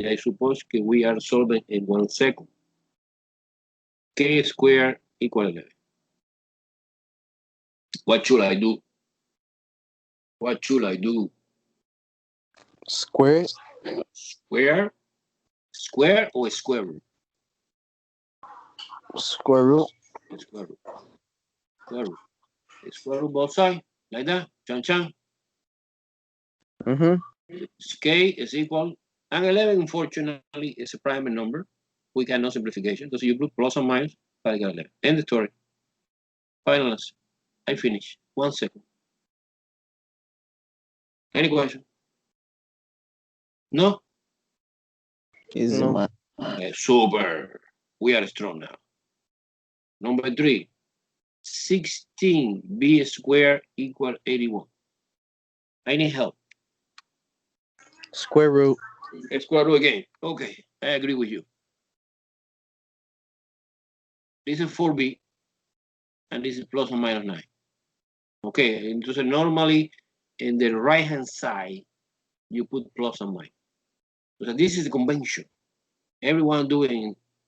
I suppose that we are solving in 1 second. K squared equal 11. What should I do? What should I do? Square. Square? Square or square root? Square root. Square root. Square root. Square root both sides, like that. Chan chan. K is equal, and 11 unfortunately is a prime number. We can no simplification. So you put plus or minus, I got 11. End the story. Final answer. I finish. 1 second. Any question? No? Easy, no. Man. Super. We are strong now. Number 3. 16b squared equal 81. I need help. Square root. Square root again. Okay, I agree with you. This is 4b, and this is plus or minus 9. Okay, entonces normally in the right-hand side, you put plus and minus. So this is the convention. Everyone do it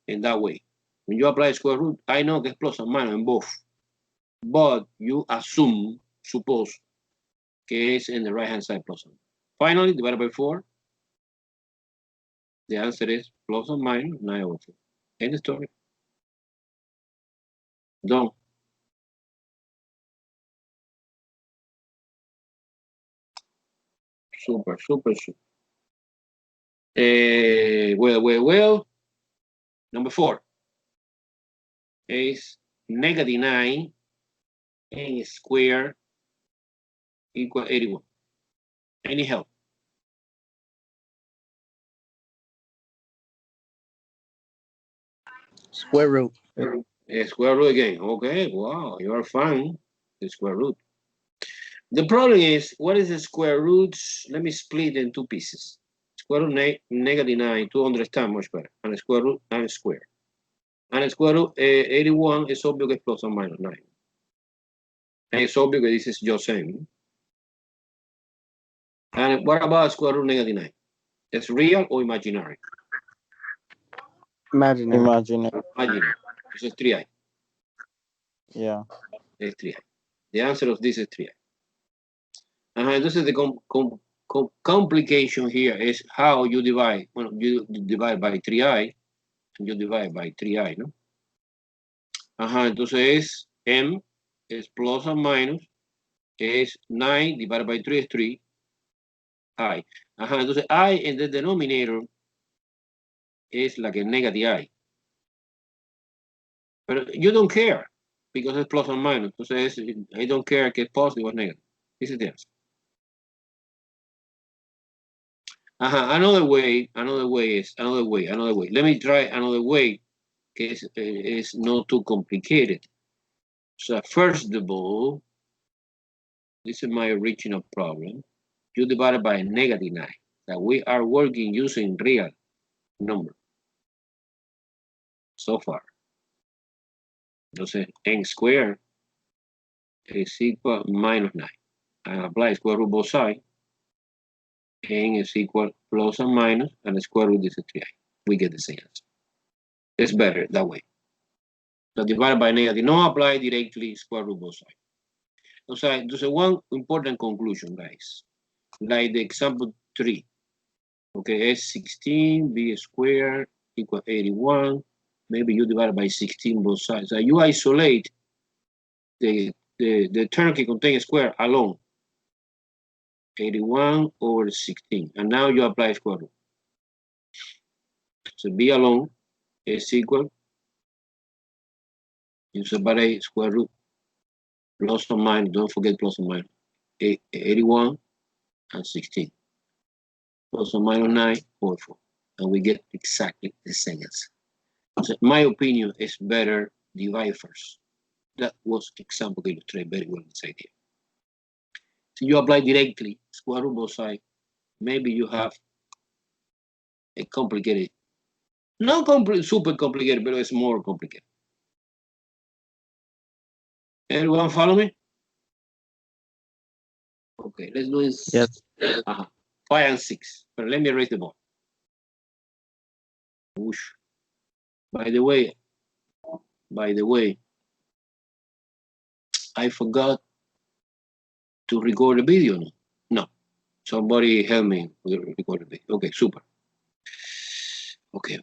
in that way. When you apply square root, I know que es plus and minus in both. But you suppose que es in the right-hand side plus and minus. Finally, divided by 4. The answer is plus or minus 9 over 4. End the story. Done. Super, super, super. Well. Number 4 is negative 9 and square equal 81. Any help? Square root. Square root again. Okay, wow, you are fine. The square root. The problem is, what is the square root? Let me split in 2 pieces. Square root negative 9 to understand much better. And square root and square. And square root 81 is obvious que es plus or minus 9. And it's obvious that this is just same. And what about square root negative 9? It's real or imaginary? Imaginary. Imaginary. This is 3i. Yeah. It's 3i. The answer of this is 3i. Entonces the complication here is how you divide. Well, you divide by 3i, and you divide by 3i, ¿no? Entonces es m, es plus or minus, es 9 divided by 3 is 3i. Entonces I in the denominator es la que es negative i. But you don't care because it's plus or minus. Entonces I don't care que es positive or negative. This is the answer. Another way. Let me try another way. Is not too complicated. So first of all, this is my original problem. You divide it by negative 9. That we are working using real number so far. Entonces, n squared is equal minus 9. I apply square root both sides. N is equal plus and minus, and the square root is 3i. We get the same answer. It's better that way. So divide by negative, no apply directly square root both sides. So there's one important conclusion, guys. Like the example 3. Okay, it's 16b squared equal 81. Maybe you divide by 16 both sides. So you isolate the term that contains square alone. 81 over 16. And now you apply square root. So b alone is equal. You separate square root. Plus or minus, don't forget plus or minus. 81 and 16. Plus or minus 9 over 4. And we get exactly the same answer. So my opinion is better divide first. That was example to illustrate very well this idea. you apply directly square root both sides, maybe you have a complicated, not super complicated, but it's more complicated. Everyone follow me? Okay, let's do it. Yes. 5 and 6. But let me erase the ball. Whoosh. By the way, I forgot to record the video. No. Somebody help me with record the video. Okay, super. Okay.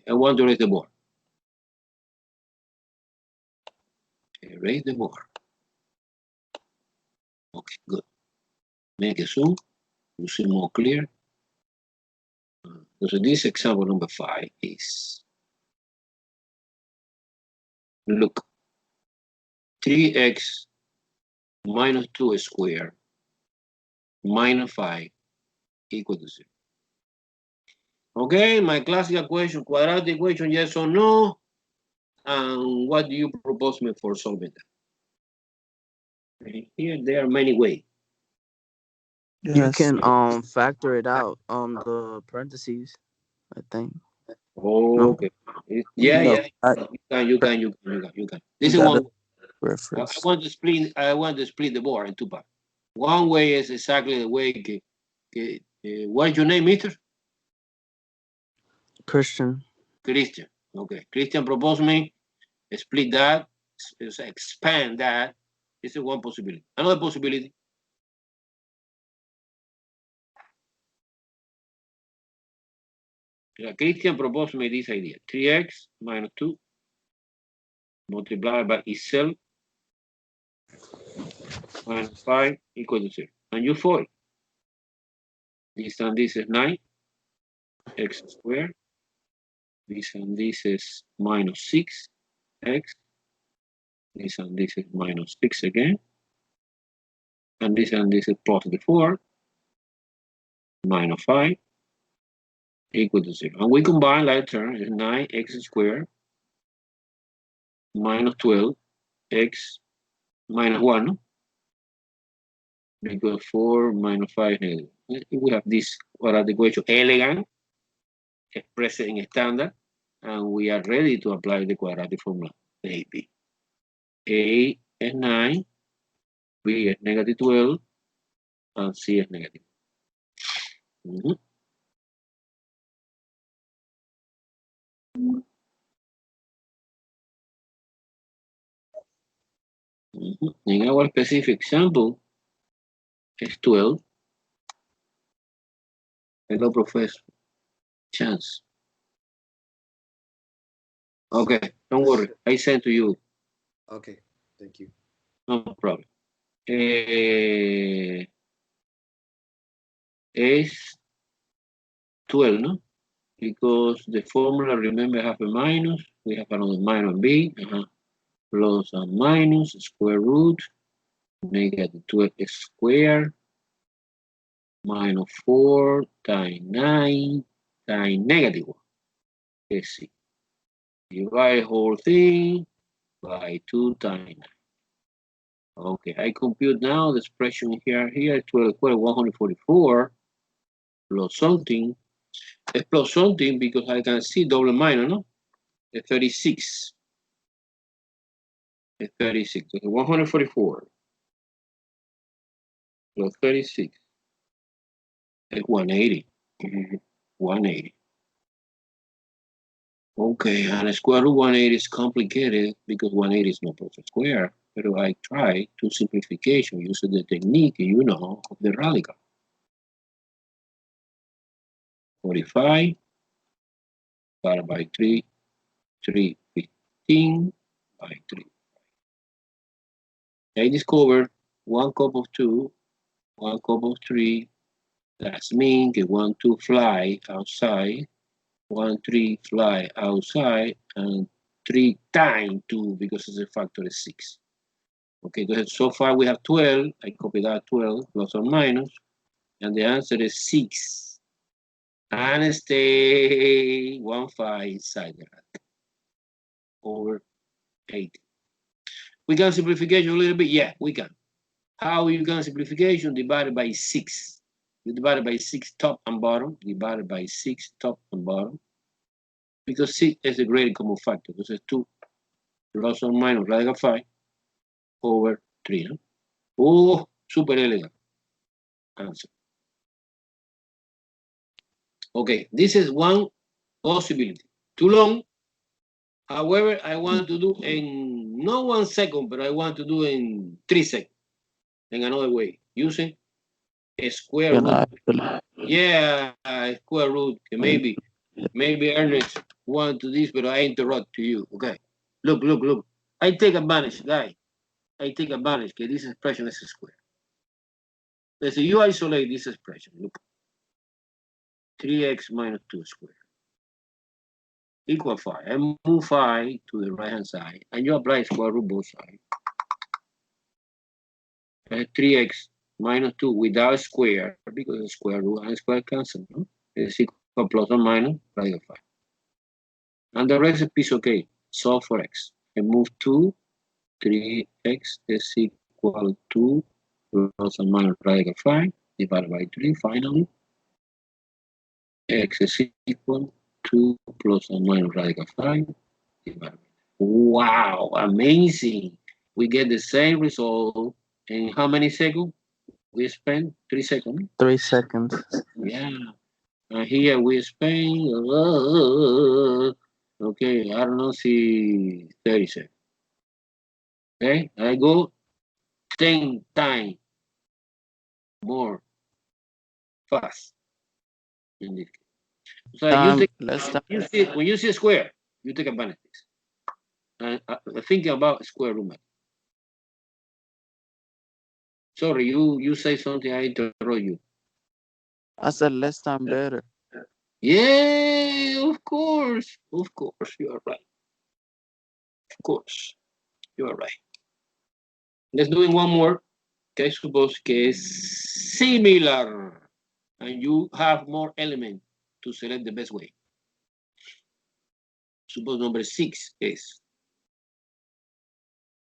I want to erase the board. Erase the board. Okay, good. Make a zoom. You see more clear. So this example number 5 is, look, 3x minus 2 squared minus 5 equal to 0. Okay, my classical equation, quadratic equation, yes or no? And what do you propose me for solving that? Here, there are many ways. You can factor it out the parentheses, I think. Okay. No? Yeah. You can. This is one. I want to split the board in two parts. One way is exactly the way. What's your name, Mister? Christian. Okay. Christian proposed me split that, expand that. This is one possibility. Another possibility. Christian proposed me this idea: 3x minus 2 multiplied by itself minus 5 equal to 0. And you fold. This and this is 9 x squared. This and this is minus 6 x. This and this is minus 6 again. And this is positive 4 minus 5 equal to 0. And we combine like term is 9x squared minus 12x minus 1 because 4 minus 5 negative. We have this quadratic equation elegant, expressed in standard, and we are ready to apply the quadratic formula. Maybe A is 9, B is negative 12, and C is negative. In our specific example, it's 12. Hello, Professor. Chance. Okay, don't worry. I sent to you. Okay, thank you. No problem. It's 12, no? Because the formula, remember, have a minus. We have another minus B. Plus and minus, square root, negative 12 squared, minus 4 times 9 times negative 1. Let's see. Divide the whole thing by 2 times 9. Okay, I compute now the expression here. Here, 12 squared, 144 plus something. It's plus something because I can see double minus, no? It's 36. It's 36. Okay, 144 plus 36 is 180. 180. Okay, and square root 180 is complicated because 180 is not perfect square. But I try to simplification using the technique, you know, of the radical. 45 divided by 3, 315 by 3. I discovered 1 cup of 2, 1 cup of 3. That's mean that 1, 2 fly outside, 1, 3 fly outside, and 3 times 2 because it's a factor of 6. Okay, so far we have 12. I copy that 12 plus or minus, and the answer is 6. And stay 1, 5 inside the radical over 80. We can simplification a little bit? Yeah, we can. How you can simplification? Divided by 6. You divide by 6 top and bottom, divided by 6 top and bottom. Because 6 is the greatest common factor. This is 2 plus or minus radical 5 over 3. No? Oh, super elegant answer. Okay, this is one possibility. Too long. However, I want to do in not 1 second, but I want to do in 3 seconds. In another way, using a square root. Yeah, square root. Maybe Ernest want to this, but I interrupt to you. Okay. Look. I take advantage, guy. I take advantage. Okay, this expression is a square. Let's say you isolate this expression. Look. 3x minus 2 squared equal 5. And move 5 to the right hand side. And you apply square root both sides. 3x minus 2 without square, because the square root and square cancel. No? It's equal plus or minus radical 5. And the rest is okay. Solve for x. And move 2, 3x is equal to plus or minus radical 5 divided by 3. Finally, x is equal to plus or minus radical 5 divided by 3. Wow, amazing. We get the same result in how many seconds? We spend 3 seconds. 3 seconds. Yeah. And here we spend, okay, I don't know, see 30 seconds. Okay, I go 10 times more fast in this case. So when you see a square, you take advantage of this. And thinking about square root method. Sorry, you say something, I interrupt you. I said less time better. Yeah, of course, you are right. Of course, you are right. Let's do one more. Okay, suppose que es similar, and you have more elements to select the best way. Suppose number 6 is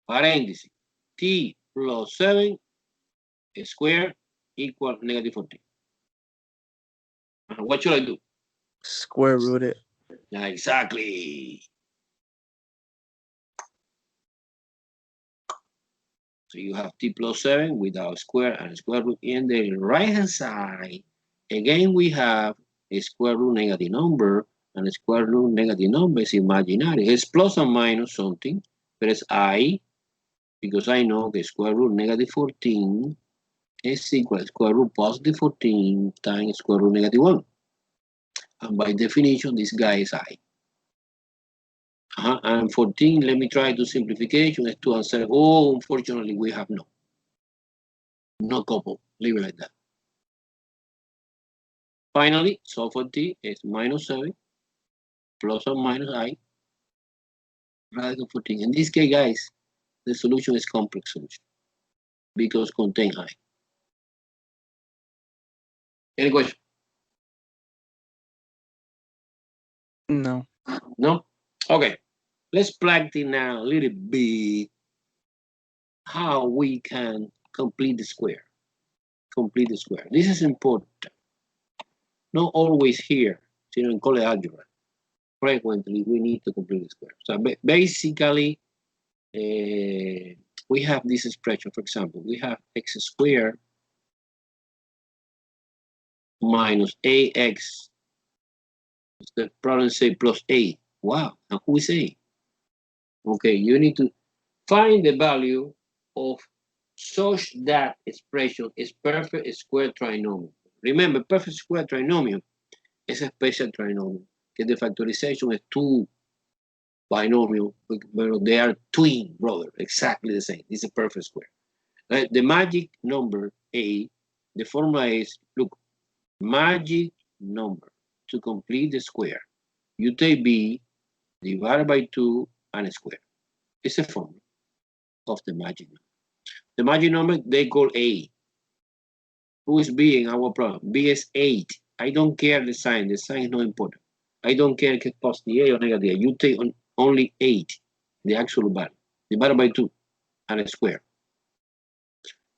paréntesis t plus 7 square equal negative 14. What should I do? Square root it. Exactly. So you have t plus 7 without square and square root in the right hand side. Again, we have a square root negative number, and a square root negative number is imaginary. It's plus or minus something, but it's I, because I know the square root negative 14 is equal to square root positive 14 times square root negative 1. And by definition, this guy is I. And 14, let me try to simplification, is 2 and 7. Oh, unfortunately, we have no couple. Leave it like that. Finally, solve for t is minus 7 plus or minus I radical 14. In this case, guys, the solution is complex solution because contain I. Any question? No. No? Okay. Let's practice now a little bit how we can complete the square. Complete the square. This is important. Not always here, in college algebra. Frequently, we need to complete the square. So basically, we have this expression. For example, we have x squared minus ax. The problem say plus a. Wow, now who is a? Okay, you need to find the value of such that expression is perfect square trinomial. Remember, perfect square trinomial is a special trinomial. The factorization is 2 binomial, but they are twin brother, exactly the same. This is a perfect square. The magic number a, the formula is, look, magic number to complete the square. You take b divided by 2 and a square. It's a formula of the magic number. The magic number they call a. Who is b in our problem? B is 8. I don't care the sign. The sign is not important. I don't care if it's positive or negative. You take only 8, the actual value, divided by 2 and a square.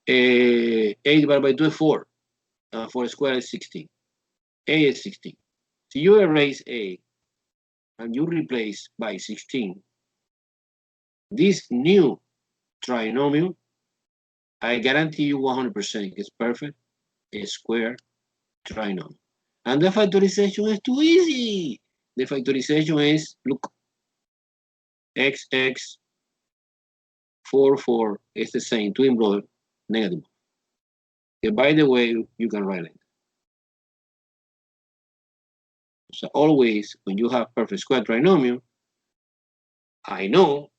A divided by 2 is 4. 4 squared is 16. A is 16. So you erase A and you replace by 16 this new trinomial. I guarantee you 100% it's perfect. A square trinomial. And the factorization is too easy. The factorization is, look, x, 4 is the same, twin brother, negative. Okay, by the way, you can write it. So always, when you have perfect square trinomial, I know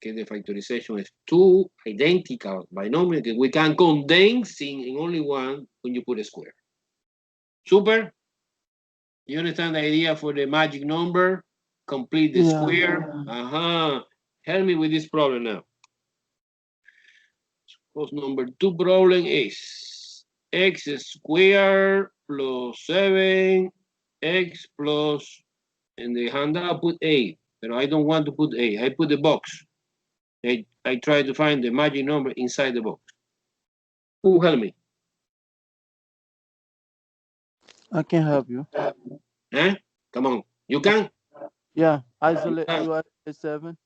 that the factorization is two identical binomials that we can condense in only one when you put a square. Super? You understand the idea for the magic number? Complete the square. Help me with this problem now. Suppose number 2 problem is x squared plus 7x plus, and the handout put 8, but I don't want to put 8. I put the box. I try to find the magic number inside the box. Who help me? I can help you. Huh? Come on. You can? Yeah, isolate. You isolate 7.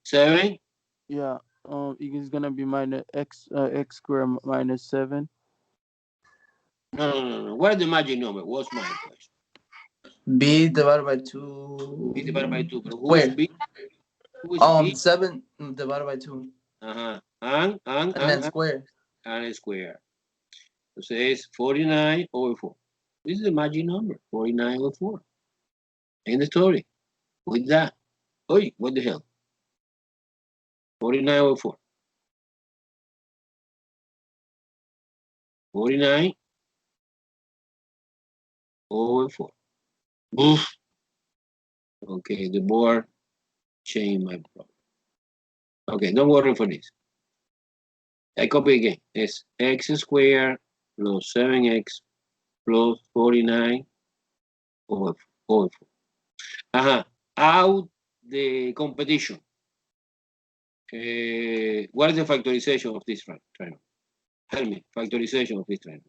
7. Yeah. It's gonna be minus x squared minus 7. No. Where's the magic number? What's my question? B divided by 2. B divided by 2. But who Where? is B? Who is B? 7 divided by 2. And then square. And square. So it's 49 over 4. This is the magic number, 49 over 4. In the story. With that. Oi, what the hell? 49 over 4. 49 over 4. Oof. Okay, the board changed my problem. Okay, don't worry for this. I copy again. It's x squared plus 7x plus 49 over 4. Out the competition. What is the factorization of this trinomial? Help me, factorization of this trinomial.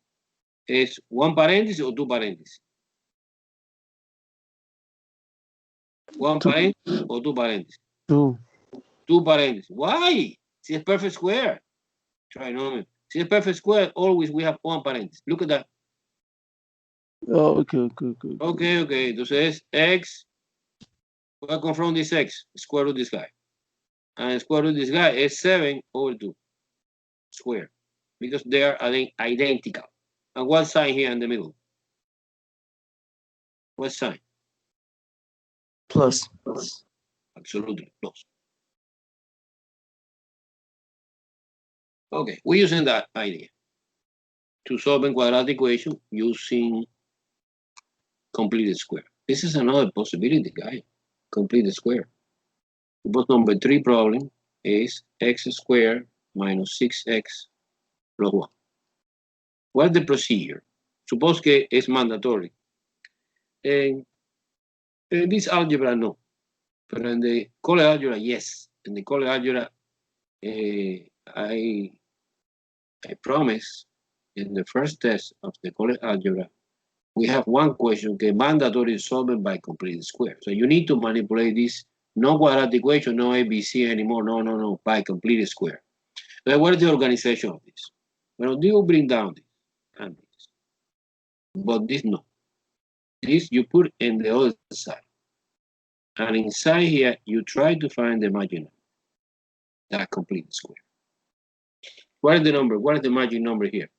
Is 1 parenthesis or 2 parenthesis? 1 parenthesis or 2 parenthesis? 2. 2 parentheses. Why? See, it's perfect square. Trinomial. See, it's perfect square, always we have 1 parenthesis. Look at that. Oh, okay. Okay. Entonces, x, we'll confront this x, square root this guy. And square root this guy is 7 over 2 square. Because they are identical. And what sign here in the middle? What sign? Plus. Absolutely, plus. Okay, we're using that idea to solve a quadratic equation using completed square. This is another possibility, guys. Completed square. Suppose number 3 problem is x squared minus 6x plus 1. What's the procedure? Suppose que es mandatory. In this algebra, no. But in the college algebra, yes. In the college algebra, I promise in the first test of the college algebra, we have one question that mandatory solved by completed square. So you need to manipulate this, no quadratic equation, no ABC anymore, no, by completed square. So what is the organization of this? Well, they will bring down this and this. But this no. This you put in the other side. And inside here, you try to find the imaginary, that complete square. What is the number? What is the magic number here?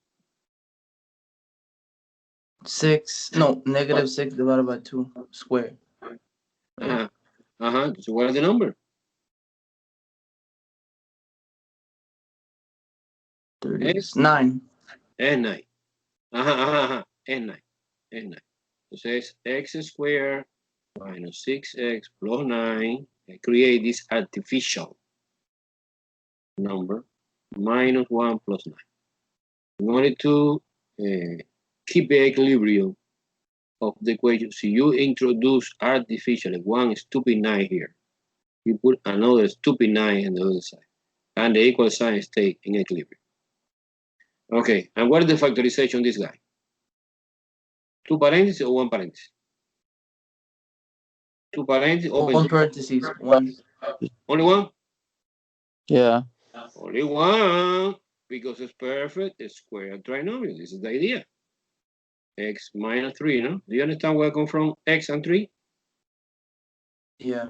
6. No, negative 6 divided by 2 square. So what is the number? 9. N9. N9. Entonces, x squared minus 6x plus 9. I create this artificial number, minus 1 plus 9. In order to keep the equilibrium of the equation, so you introduce artificially one stupid 9 here. You put another stupid 9 on the other side. And the equal sign stay in equilibrium. Okay, and what is the factorization of this guy? Two parentheses or one parenthesis? Two parentheses, open One two. parentheses. One. Only one? Yeah. Only one, because it's perfect, it's square trinomial. This is the idea. X minus 3, no? Do you understand where I come from? X and 3? Yeah.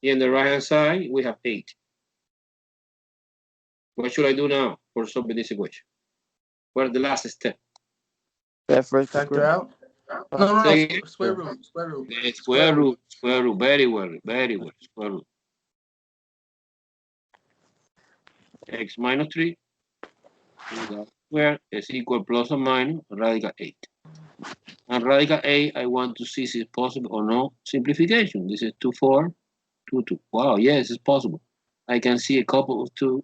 In the right hand side, we have 8. What should I do now for solving this equation? What is the last step? Factor Factor out. No. Say again? Square root. Square root. The square root. Square root. Very well. Very well. Square root. X minus 3 square is equal plus or minus radical 8. And radical 8, I want to see if it's possible or no simplification. This is 2, 4, 2, 2. Wow, yes, it's possible. I can see a couple of 2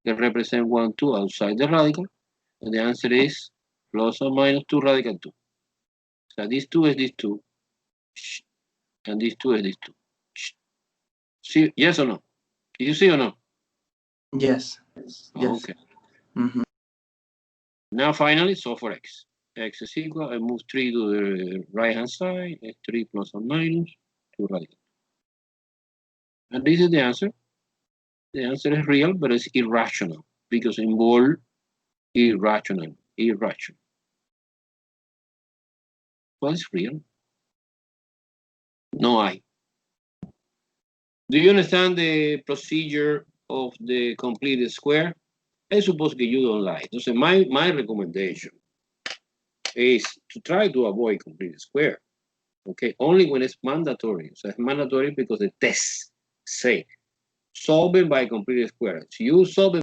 that represent 1, 2 outside the radical. And the answer is plus or minus 2 radical 2. So this 2 is this 2. And this 2 is this 2. See, yes or no? Do you see or no? Yes. Yes. Okay. Mm-hmm. Now finally, solve for x. X is equal, I move 3 to the right hand side, 3 plus or minus 2 radical. And this is the answer. The answer is real, but it's irrational because involve irrational. Well, it's real. No I. Do you understand the procedure of the completed square? I suppose that you don't like. So my recommendation is to try to avoid complete square. Okay, only when it's mandatory. So it's mandatory because the tests say solving by complete square. So you solve the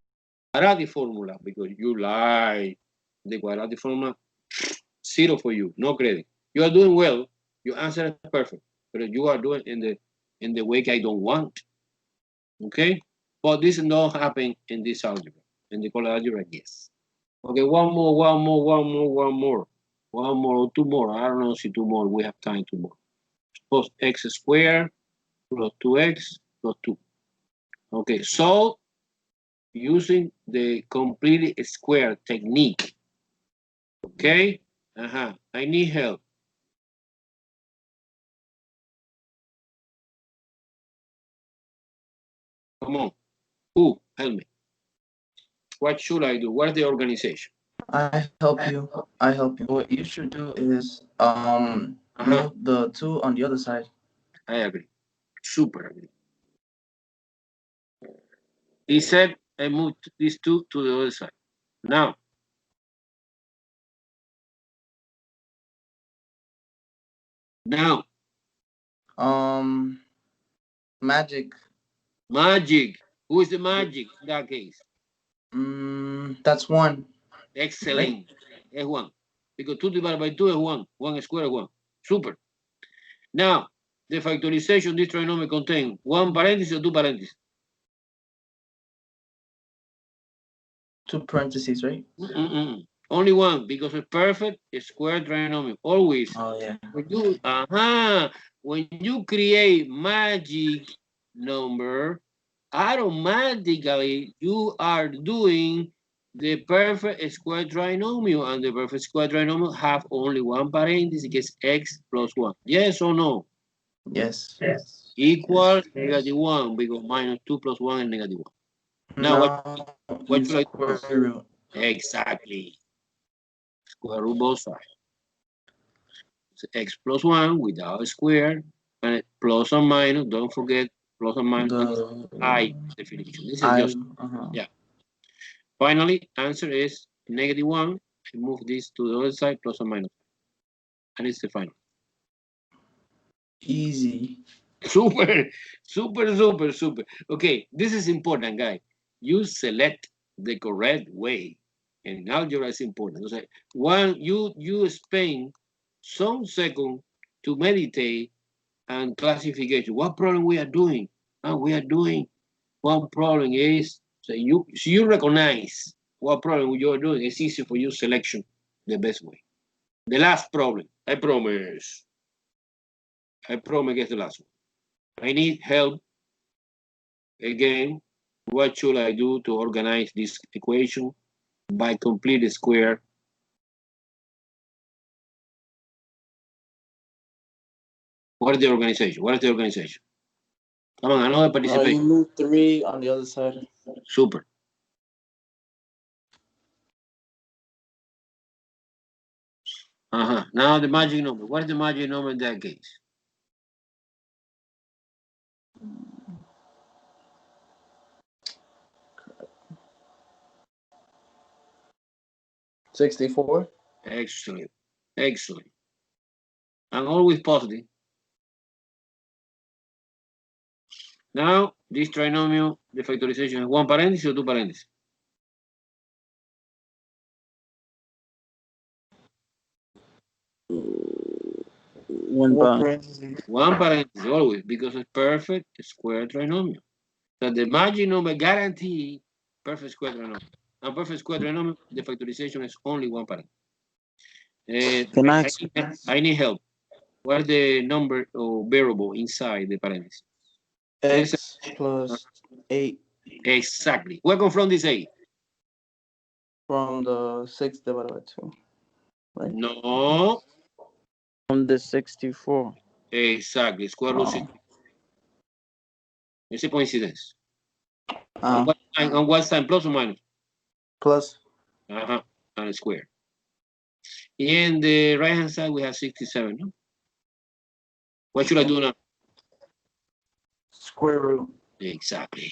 quadratic formula because you like the quadratic formula, 0 for you, no credit. You are doing well, your answer is perfect, but you are doing in the way I don't want. Okay, but this don't happen in this algebra. In the color algebra, yes. Okay, one more, two more. I don't know if 2 more. We have time, 2 more. Suppose x squared plus 2x plus 2. Okay, so using the completely square technique. Okay, I need help. Come on, who help me? What should I do? What's the organization? I help you. What you should do is move the 2 on the other side. I agree. Super agree. He said I moved these 2 to the other side. Now, Magic. Who is the magic in that case? That's 1. Excellent. Es 1. Because 2 divided by 2 is 1. 1 squared is 1. Super. Now, the factorization of this trinomial contains 1 parenthesis or 2 parentheses? 2 parentheses, right? Only 1 because it's perfect square trinomial. Always. Oh, yeah. When you create magic number, automatically you are doing the perfect square trinomial, and the perfect square trinomial have only 1 parenthesis, gets x plus 1. Yes or no? Yes. Equal -1 because -2 plus 1 is -1. Now, what should I do? Square root. Exactly. Square root both sides. So x plus 1 without a square, and plus or minus, don't forget plus or minus I definition. This is just, yeah. Finally, answer is -1. I move this to the other side, plus or minus. And it's the final. Easy. Super. Okay, this is important, guy. You select the correct way. And algebra is important. So you spend some second to meditate and classification. What problem we are doing? We are doing one problem is so you recognize what problem you are doing. It's easy for you selection the best way. The last problem, I promise is the last one. I need help again. What should I do to organize this equation? by complete square. What is the organization? What is the organization? Come on, another You participation. move 3 on the other side. Super. Now the magic number. What is the magic number in that case? $64. Excellent. Excellent. And always positive. Now, this trinomial, the factorization is one parenthesis or two parentheses? One parenthesis. One parenthesis always, because it's perfect square trinomial. So the magic number guarantee perfect square trinomial. And perfect square trinomial, the factorization is only one parenthesis. Can I I need help. What is the number or variable inside the parenthesis? X plus 8 Exactly. Where come from this 8? from the 6 divided by 2, right? No. From the 64. Exactly. Square root 60. It's a coincidence. Uh, On what sign? Plus or minus? plus. And square. In the right hand side, we have 67. No? What should I do now? Square root. Exactly.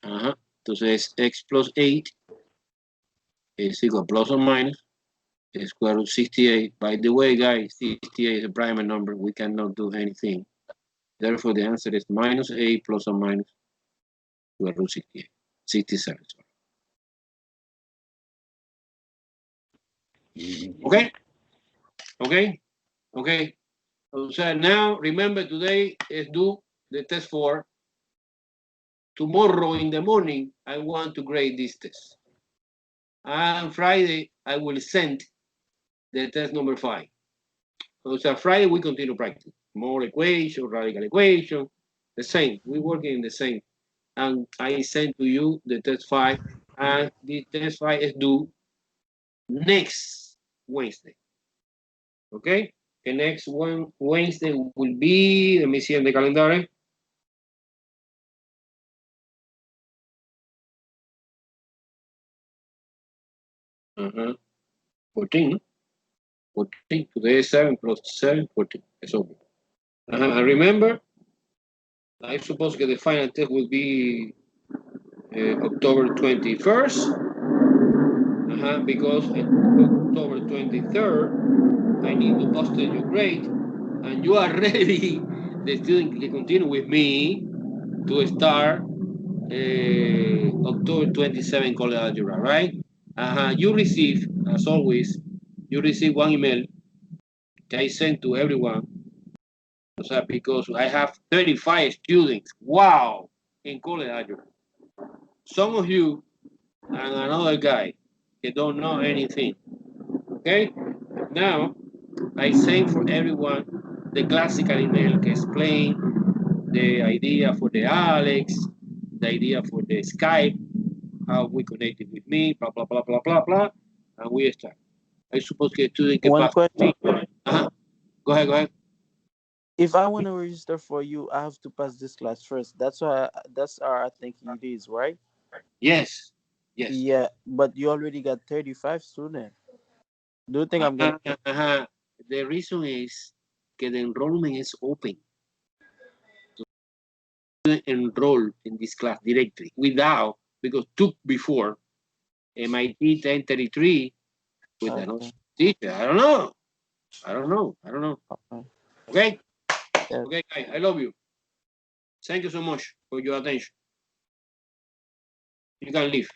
Entonces, x plus 8 is equal plus or minus square root 68. By the way, guys, 68 is a prime number. We cannot do anything. Therefore, the answer is minus 8 plus or minus square root 68. 67. Sorry. Okay? Okay? Okay. So now, remember, today is due the test 4. Tomorrow in the morning, I want to grade this test. And Friday, I will send the test number 5. So Friday, we continue practice. More equation, radical equation, the same. We working in the same. And I send to you the test 5. And the test 5 is due next Wednesday. Okay? The next one Wednesday will be, let me see on the calendar. 14, no? 14. Today is 7 plus 7, 14. It's over. And remember, I suppose that the final test will be October 21st. Because October 23rd, I need to post your grade. And you are ready, the student, to continue with me to start October 27 college algebra, right? You receive, as always, you receive one email that I send to everyone because I have 35 students, wow, in college algebra. Some of you and another guy that don't know anything, okay? Now, I send for everyone the classical email to explain the idea for the Alex, the idea for the Skype, how we connected with me, blah, blah, blah, blah, blah, blah, and we start. I suppose the student can One pass question. Go ahead. If I want to register for you, I have to pass this class first. That's how I think it is, right? Yes. Yeah, but you already got 35 students. Do you think I'm gonna? The reason is that the enrollment is open. To enroll in this class directly without, because took before MAT1033 with another teacher. I don't know. Okay? Yes. Okay, guys, I love you. Thank you so much for your attention. You can leave.